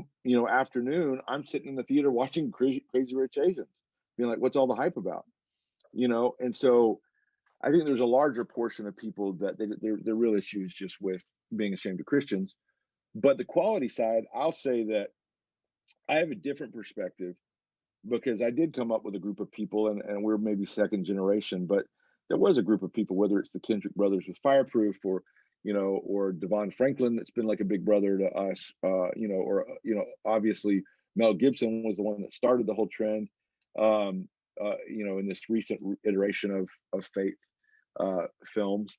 afternoon, I'm sitting in the theater watching Crazy Rich Asians, being like, "What's all the hype about?" And so I think there's a larger portion of people that their real issue is just with being ashamed of Christians. But the quality side, I'll say that I have a different perspective, because I did come up with a group of people, and we're maybe second generation, but there was a group of people, whether it's the Kendrick brothers with Fireproof, or or Devon Franklin, that's been like a big brother to us, or obviously Mel Gibson was the one that started the whole trend, in this recent iteration of faith films.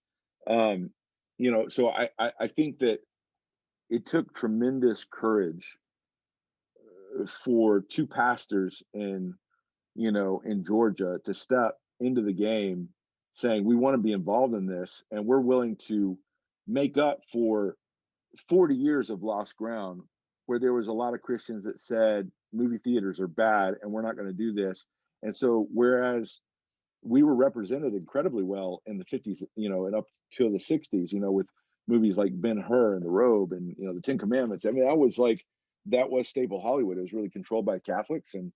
So I think that it took tremendous courage for two pastors in Georgia to step into the game, saying we want to be involved in this, and we're willing to make up for 40 years of lost ground, where there was a lot of Christians that said movie theaters are bad and we're not going to do this. And so whereas we were represented incredibly well in the 50s, and up till the 60s, with movies like Ben-Hur and The Robe and, the Ten Commandments. I mean, that was staple Hollywood. It was really controlled by Catholics. And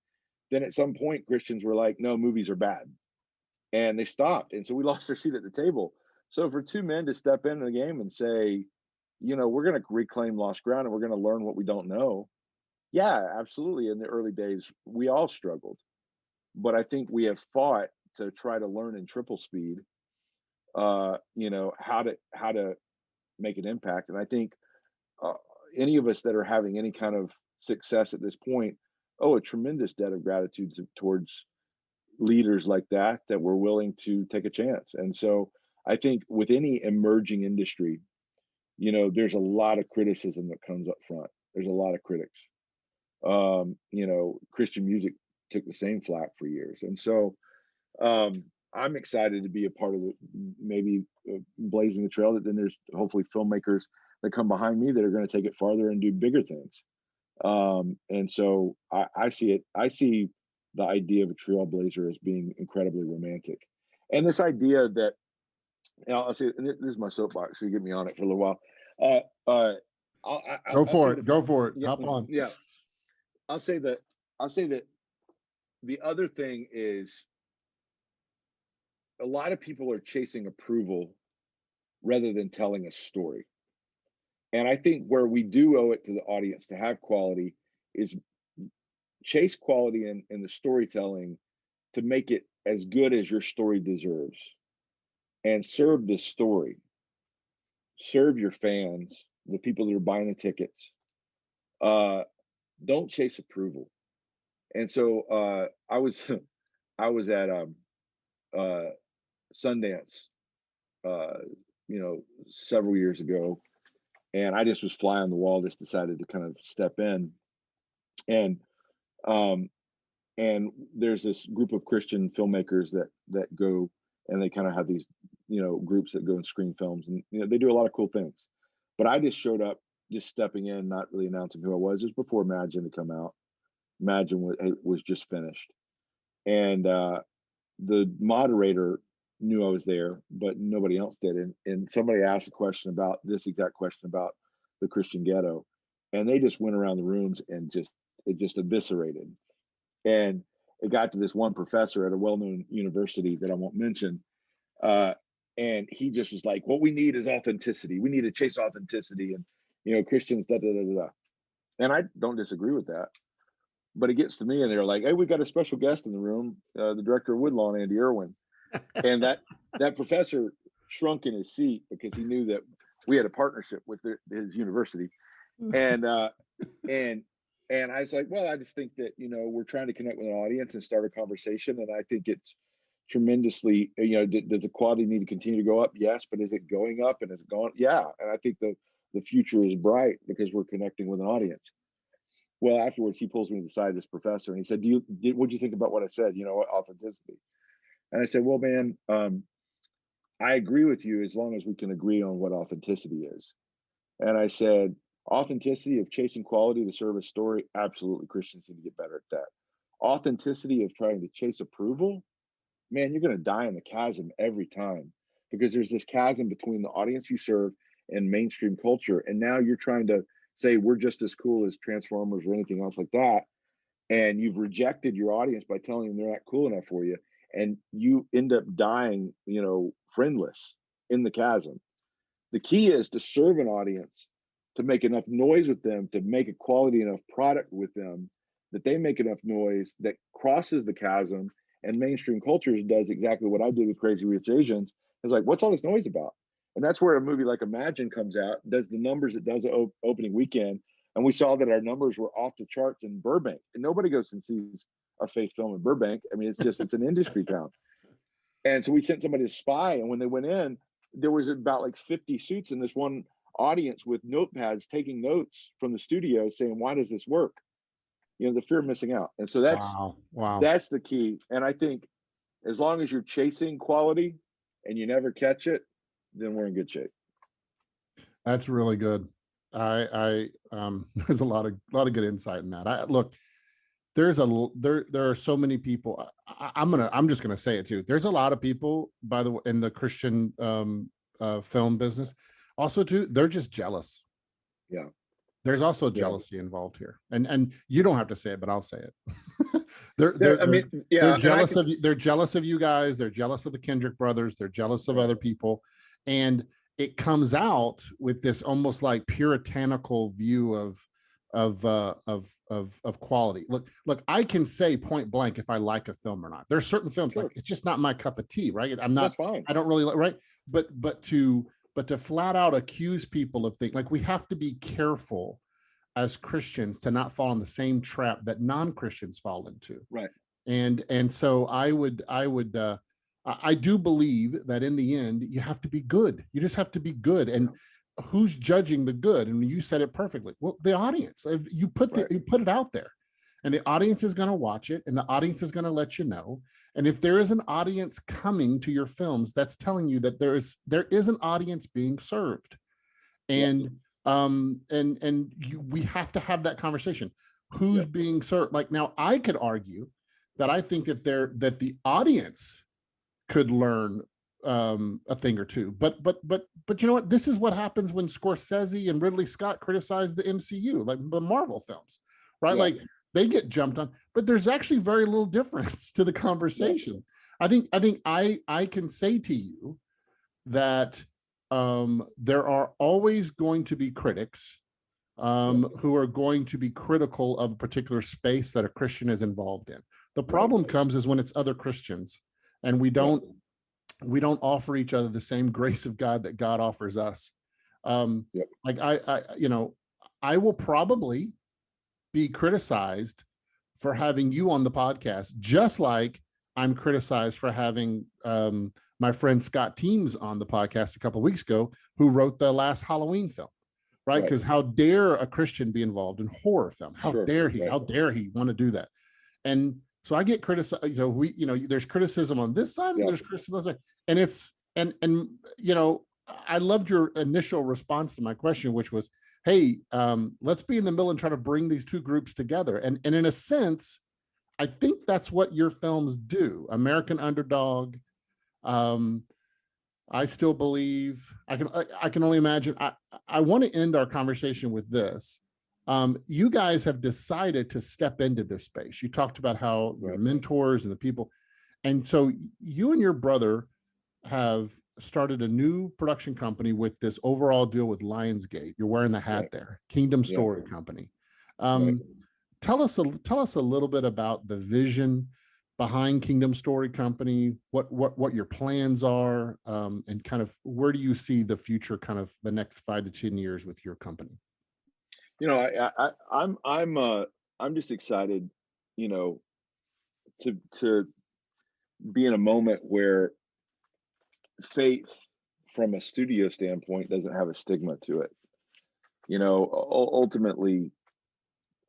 then at some point, Christians were like, no, movies are bad. And they stopped. And so we lost our seat at the table. So for two men to step into the game and say, we're going to reclaim lost ground and we're going to learn what we don't know. Yeah, absolutely. In the early days, we all struggled. But I think we have fought to try to learn in triple speed, how to make an impact. And I think any of us that are having any kind of success at this point owe a tremendous debt of gratitude towards leaders like that were willing to take a chance. And so I think with any emerging industry, there's a lot of criticism that comes up front. There's a lot of critics. Christian music took the same flack for years. And so I'm excited to be a part of maybe blazing the trail. That then there's hopefully filmmakers that come behind me that are going to take it farther and do bigger things. And so I see it. I see the idea of a trailblazer as being incredibly romantic, and this idea that, I'll say, and this is my soapbox, so you get me on it for a little while. Go for it. Go for it. Yeah, Hop on. Yeah, I'll say that the other thing is, a lot of people are chasing approval rather than telling a story. And I think where we do owe it to the audience to have quality is chase quality in the storytelling to make it as good as your story deserves, and serve the story, serve your fans, the people that are buying the tickets. Don't chase approval. And so I was at Sundance, several years ago, and I just was fly on the wall. Just decided to kind of step in, and there's this group of Christian filmmakers that go, and they kind of have these groups that go and screen films, and they do a lot of cool things. But I just showed up, just stepping in, not really announcing who I was. It was before Imagine had come out. Imagine was just finished, and the moderator knew I was there, but nobody else did. And somebody asked a question about this exact question about the Christian ghetto, and they just went around the rooms and it just eviscerated. And it got to this one professor at a well-known university that I won't mention, and he just was like, "What we need is authenticity. We need to chase authenticity, and Christians da da da da." And I don't disagree with that. But it gets to me, and they're like, "Hey, we got a special guest in the room, the director of WOODLAWN, Andy Erwin." And that professor shrunk in his seat because he knew that we had a partnership with his university. And and and I was like, well, I just think that, we're trying to connect with an audience and start a conversation, and I think it's tremendously, does the quality need to continue to go up? Yes, but is it going up, and is it going? Yeah, and I think the future is bright because we're connecting with an audience. Well, afterwards, he pulls me to the side, this professor, and he said, what do you think about what I said? Authenticity. And I said, well, man, I agree with you as long as we can agree on what authenticity is. And I said, authenticity of chasing quality to serve a story, absolutely. Christians need to get better at that. Authenticity of trying to chase approval, man, you're going to die in the chasm every time, because there's this chasm between the audience you serve and mainstream culture. And now you're trying to say we're just as cool as Transformers or anything else like that. And you've rejected your audience by telling them they're not cool enough for you. And you end up dying, friendless in the chasm. The key is to serve an audience, to make enough noise with them, to make a quality enough product with them that they make enough noise that crosses the chasm. And mainstream culture does exactly what I did with Crazy Rich Asians. It's like, what's all this noise about? And that's where a movie like Imagine comes out, does the numbers it does opening weekend. And we saw that our numbers were off the charts in Burbank. And nobody goes and sees a faith film in Burbank. I mean, it's an industry town. And so we sent somebody to spy. And when they went in, there was about like 50 suits in this one audience with notepads taking notes from the studio saying, why does this work? The fear of missing out. And so that's the key. And I think as long as you're chasing quality and you never catch it, then we're in good shape. That's really good. There's a lot of good insight in that. Look, there are so many people. I'm just gonna say it too. There's a lot of people, by the way, in the Christian film business, also too. They're just jealous. Yeah. There's also jealousy involved here, and you don't have to say it, but I'll say it. They're jealous of you. They're jealous of you guys. They're jealous of the Kendrick brothers. They're jealous of other people, and it comes out with this almost like puritanical view of quality. Look, I can say point blank if I like a film or not. There's certain films like it's just not my cup of tea, right? I'm not. That's fine. I don't really like, right. But to flat out accuse people of things, like, we have to be careful as Christians to not fall in the same trap that non-Christians fall into. Right. And so I do believe that in the end, you have to be good. You just have to be good. And who's judging the good? And you said it perfectly. Well, the audience. If you put it out there, and the audience is going to watch it, and the audience is going to let you know. And if there is an audience coming to your films, that's telling you that there is an audience being served. And we have to have that conversation. Who's being served? Like, now I could argue that I think that the audience could learn a thing or two, but you know what? This is what happens when Scorsese and Ridley Scott criticize the MCU, like the Marvel films, right? Yeah. Like, they get jumped on, but there's actually very little difference to the conversation. Yeah. I think I can say to you that there are always going to be critics who are going to be critical of a particular space that a Christian is involved in. The problem comes is when it's other Christians and we don't offer each other the same grace of God that God offers us. Like I will probably be criticized for having you on the podcast, just like I'm criticized for having my friend Scott Teems on the podcast a couple of weeks ago, who wrote the last Halloween film, right? Because how dare a Christian be involved in horror film? How dare he? How dare he want to do that? And so I get criticized. There's criticism on this side, and there's criticism on this side. And I loved your initial response to my question, which was, hey, let's be in the middle and try to bring these two groups together. And in a sense, I think that's what your films do. American Underdog. I still believe, I can only imagine. I want to end our conversation with this. You guys have decided to step into this space. You talked about how your mentors and the people. And so you and your brother have started a new production company with this overall deal with Lionsgate. You're wearing the hat there, Kingdom Story Company. Tell us a little bit about the vision behind Kingdom Story Company, what your plans are, and kind of where do you see the future, kind of the next 5 to 10 years with your company? You know, I'm just excited, you know, to be in a moment where faith from a studio standpoint doesn't have a stigma to it. You know, ultimately,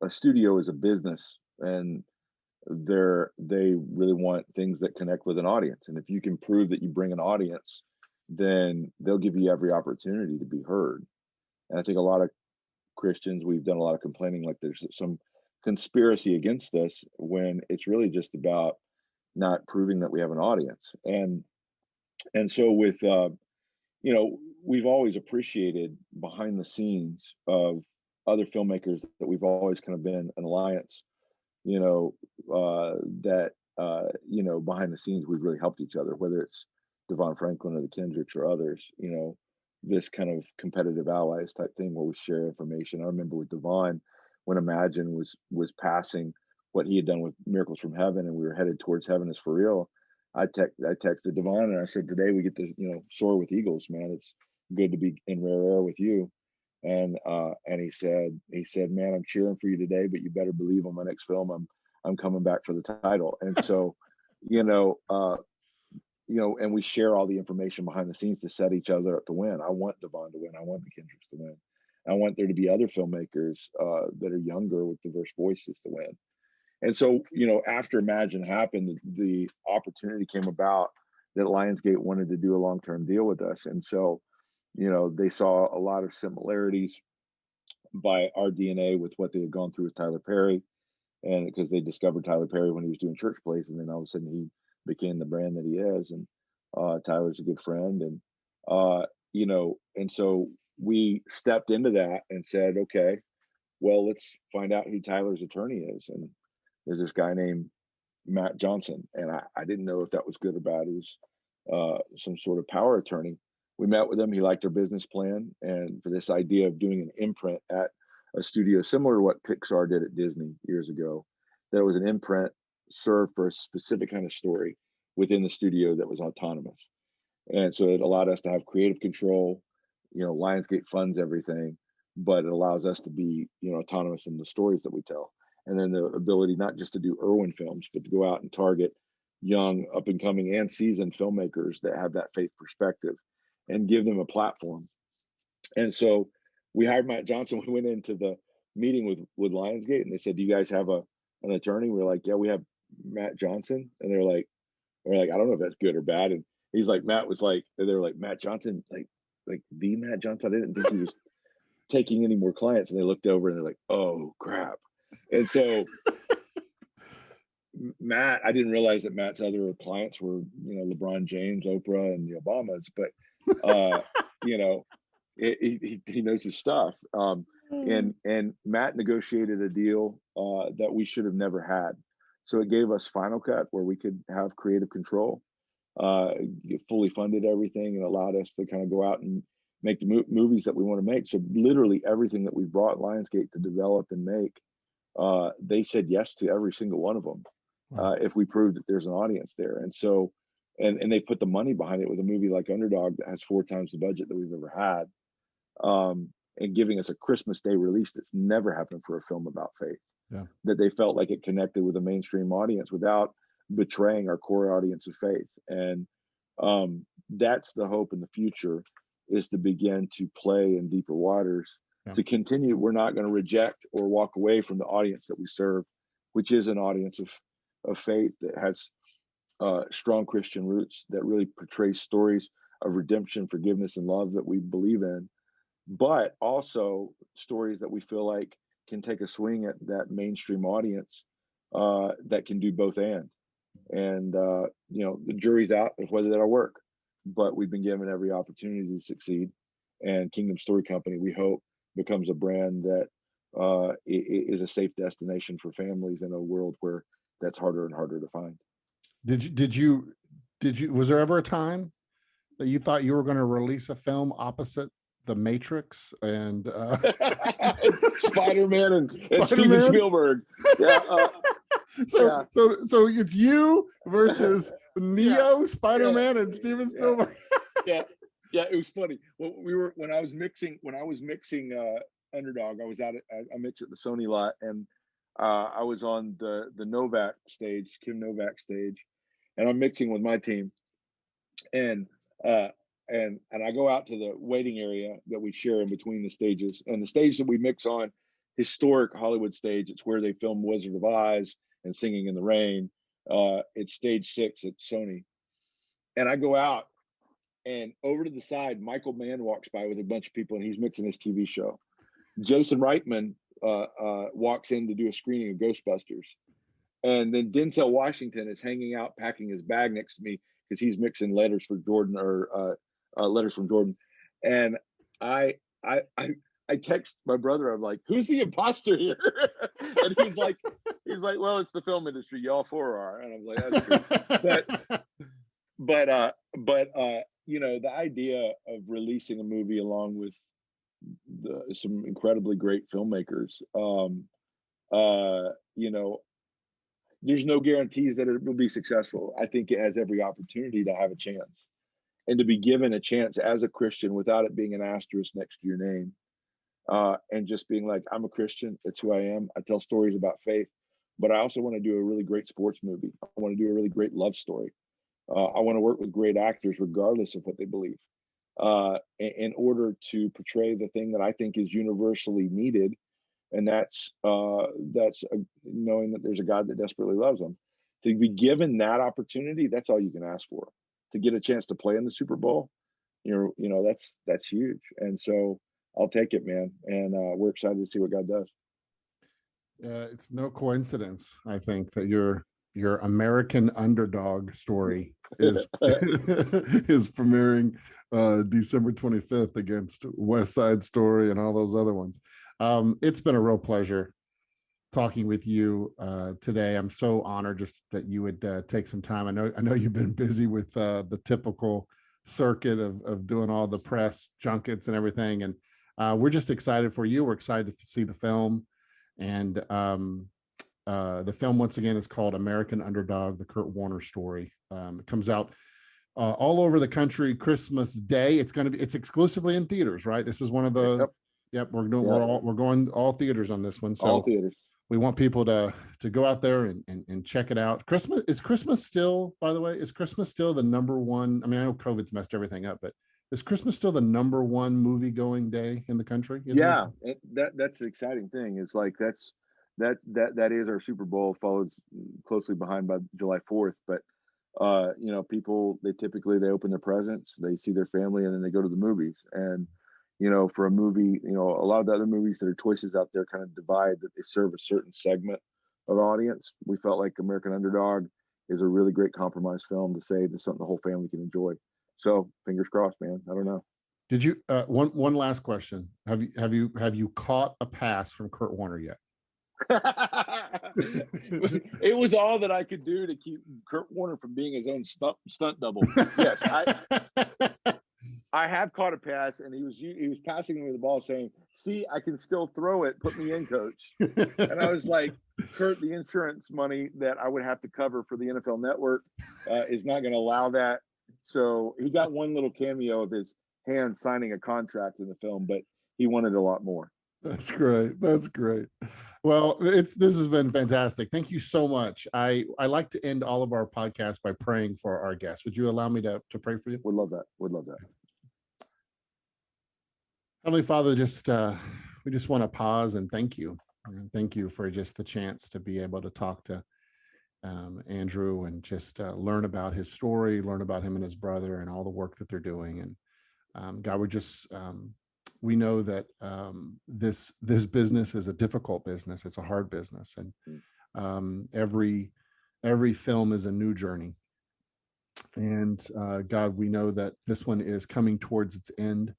a studio is a business, and they really want things that connect with an audience. And if you can prove that you bring an audience, then they'll give you every opportunity to be heard. And I think a lot of Christians, we've done a lot of complaining like there's some conspiracy against us, when it's really just about not proving that we have an audience. And so with you know, we've always appreciated behind the scenes of other filmmakers that we've always kind of been an alliance, you know, that you know, behind the scenes we've really helped each other, whether it's Devon Franklin or the Kendricks or others, you know, this kind of competitive allies type thing where we share information. I remember with Devon, when Imagine was passing what he had done with Miracles from Heaven, and we were headed towards Heaven is for real. I texted Devon and I said, today we get to, you know, soar with eagles, man. It's good to be in rare air with you. And he said, man, I'm cheering for you today, but you better believe on my next film, I'm coming back for the title. And so, you know, and we share all the information behind the scenes to set each other up to win. I want Devon to win. I want the Kendricks to win. I want there to be other filmmakers that are younger with diverse voices to win. And so, you know, after Imagine happened, the opportunity came about that Lionsgate wanted to do a long-term deal with us. And so, you know, they saw a lot of similarities by our DNA with what they had gone through with Tyler Perry. And because they discovered Tyler Perry when he was doing Church Plays, and then all of a sudden he became the brand that he is. And Tyler's a good friend. And, you know, and so we stepped into that and said, okay, well, let's find out who Tyler's attorney is. And there's this guy named Matt Johnson, and I didn't know if that was good or bad. He was some sort of power attorney. We met with him. He liked our business plan, and for this idea of doing an imprint at a studio similar to what Pixar did at Disney years ago, that was an imprint served for a specific kind of story within the studio that was autonomous. And so it allowed us to have creative control. You know, Lionsgate funds everything, but it allows us to be, you know, autonomous in the stories that we tell. And then the ability not just to do Erwin films, but to go out and target young, up and coming, and seasoned filmmakers that have that faith perspective and give them a platform. And so we hired Matt Johnson. We went into the meeting with Lionsgate, and they said, "Do you guys have an attorney?" We're like, "Yeah, we have Matt Johnson." And we're like, "I don't know if that's good or bad." And he's like, Matt was like, they were like, "Matt Johnson, like the Matt Johnson." I didn't think he was taking any more clients. And they looked over and they're like, "Oh crap." And so Matt, I didn't realize that Matt's other clients were, you know, LeBron James, Oprah, and the Obamas, but you know, he knows his stuff. And Matt negotiated a deal that we should have never had. So it gave us Final Cut where we could have creative control, fully funded everything, and allowed us to kind of go out and make the movies that we want to make. So literally everything that we brought Lionsgate to develop and make, they said yes to every single one of them. If we prove that there's an audience there. And so, and they put the money behind it with a movie like Underdog that has 4 times the budget that we've ever had, and giving us a Christmas Day release that's never happened for a film about faith. Yeah. That they felt like it connected with a mainstream audience without betraying our core audience of faith. And that's the hope in the future, is to begin to play in deeper waters, to continue. We're not going to reject or walk away from the audience that we serve, which is an audience of faith that has strong Christian roots, that really portrays stories of redemption, forgiveness, and love that we believe in, but also stories that we feel like can take a swing at that mainstream audience, that can do both and. And you know, the jury's out of whether that'll work, but we've been given every opportunity to succeed. And Kingdom Story Company, we hope, becomes a brand that is a safe destination for families in a world where that's harder and harder to find. Did you was there ever a time that you thought you were going to release a film opposite The Matrix and Spider-Man and Steven Spielberg? Yeah. So it's you versus Neo, Spider-Man, and Steven Spielberg. Yeah, it was funny. When I was mixing Underdog. I was I mixed at the Sony lot, and I was on the Novak stage, Kim Novak stage, and I'm mixing with my team, and uh, and I go out to the waiting area that we share in between the stages, and the stage that we mix on, historic Hollywood stage. It's where they filmed Wizard of Oz and Singing in the Rain. It's stage 6 at Sony, and I go out, and over to the side, Michael Mann walks by with a bunch of people, and he's mixing his TV show. Jason Reitman walks in to do a screening of Ghostbusters. And then Denzel Washington is hanging out, packing his bag next to me because he's mixing Letters for Jordan, or Letters from Jordan. And I, I, I, I text my brother. I'm like, "Who's the imposter here?" And "Well, it's the film industry. Y'all four are." And I'm like, "That's true." But the idea of releasing a movie along with some incredibly great filmmakers, there's no guarantees that it will be successful. I think it has every opportunity to have a chance, and to be given a chance as a Christian without it being an asterisk next to your name, and just being like, "I'm a Christian. It's who I am. I tell stories about faith, but I also want to do a really great sports movie. I want to do a really great love story. I want to work with great actors, regardless of what they believe, in order to portray the thing that I think is universally needed, and that's knowing that there's a God that desperately loves them. To be given that opportunity, that's all you can ask for. To get a chance to play in the Super Bowl, that's huge. And so I'll take it, man. And we're excited to see what God does. It's no coincidence, I think, that your American Underdog story is is premiering December 25th against West Side Story and all those other ones. It's been a real pleasure talking with you today. I'm so honored just that you would take some time. I know you've been busy with the typical circuit of doing all the press junkets and everything, and we're just excited for you. We're excited to see the film, and the film, once again, is called American Underdog: The Kurt Warner Story. It comes out all over the country Christmas Day. It's exclusively in theaters, right? This is one of the Yep, we're going all theaters on this one. So all theaters. We want people to go out there and check it out. Christmas still, by the way, is Christmas still the number one? I mean, I know COVID's messed everything up, but is Christmas still the number one movie going day in the country? That's the exciting thing. Is like that is our Super Bowl, followed closely behind by July 4th. But people, they open their presents, they see their family, and then they go to the movies. And for a movie, a lot of the other movies that are choices out there kind of divide that they serve a certain segment of audience. We felt like American Underdog is a really great compromise film to say this is something the whole family can enjoy. So fingers crossed, man. I don't know. Did you one last question? Have you caught a pass from Kurt Warner yet? It was all that I could do to keep Kurt Warner from being his own stunt double. Yes, I have caught a pass, and he was passing me the ball saying, "See, I can still throw it. Put me in, coach." And I was like, "Kurt, the insurance money that I would have to cover for the NFL Network is not going to allow that." So he got one little cameo of his hand signing a contract in the film, but he wanted a lot more. That's great. Well, this has been fantastic. Thank you so much. I like to end all of our podcasts by praying for our guests. Would you allow me to pray for you? Would love that. Heavenly Father, we just want to pause and thank you. And thank you for just the chance to be able to talk to Andrew and just learn about his story, learn about him and his brother and all the work that they're doing. And God, we know that this business is a difficult business. It's a hard business. And every film is a new journey. And God, we know that this one is coming towards its end.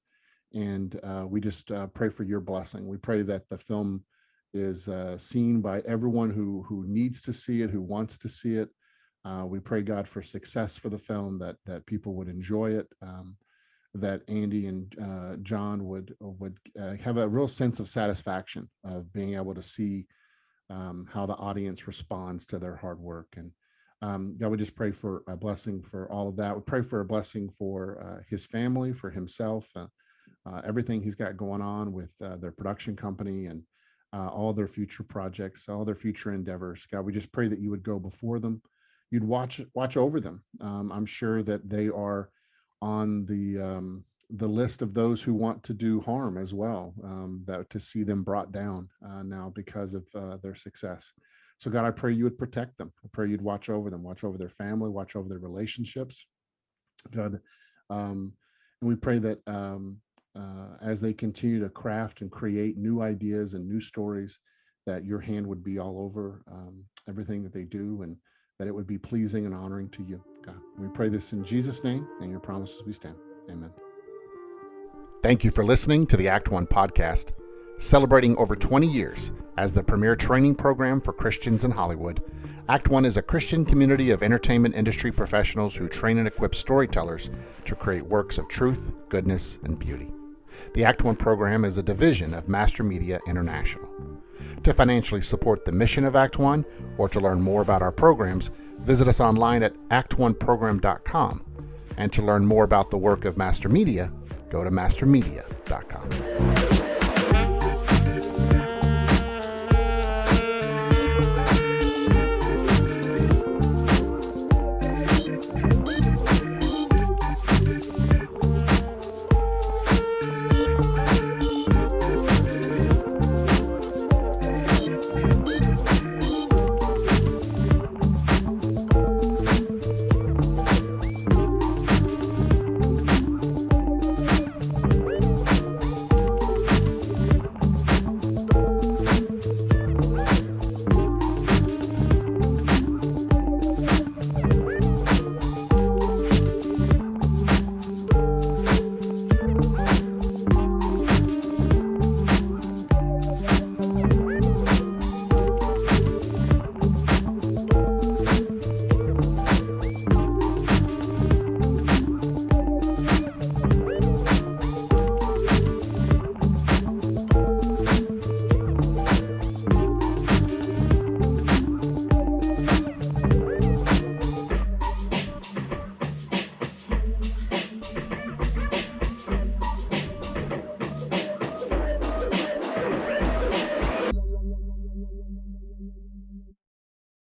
And we just pray for your blessing. We pray that the film is seen by everyone who needs to see it, who wants to see it. We pray, God, for success for the film, that people would enjoy it, that Andy and John would have a real sense of satisfaction of being able to see how the audience responds to their hard work. And God, we just pray for a blessing for all of that. We pray for a blessing for his family, for himself, everything he's got going on with their production company and all their future projects, all their future endeavors. God, we just pray that you would go before them. You'd watch over them. I'm sure that they are on the list of those who want to do harm as well, that to see them brought down now because of their success. So God, I pray you would protect them. I pray you'd watch over them, watch over their family, watch over their relationships. God, and we pray that as they continue to craft and create new ideas and new stories, that your hand would be all over everything that they do, and that it would be pleasing and honoring to you, God. We pray this in Jesus' name, and your promises we stand. Amen. Thank you for listening to the Act One podcast. Celebrating over 20 years as the premier training program for Christians in Hollywood, Act One is a Christian community of entertainment industry professionals who train and equip storytellers to create works of truth, goodness, and beauty. The Act One program is a division of Master Media International. To financially support the mission of Act One or to learn more about our programs, visit us online at act1program.com. And to learn more about the work of Master Media, go to mastermedia.com.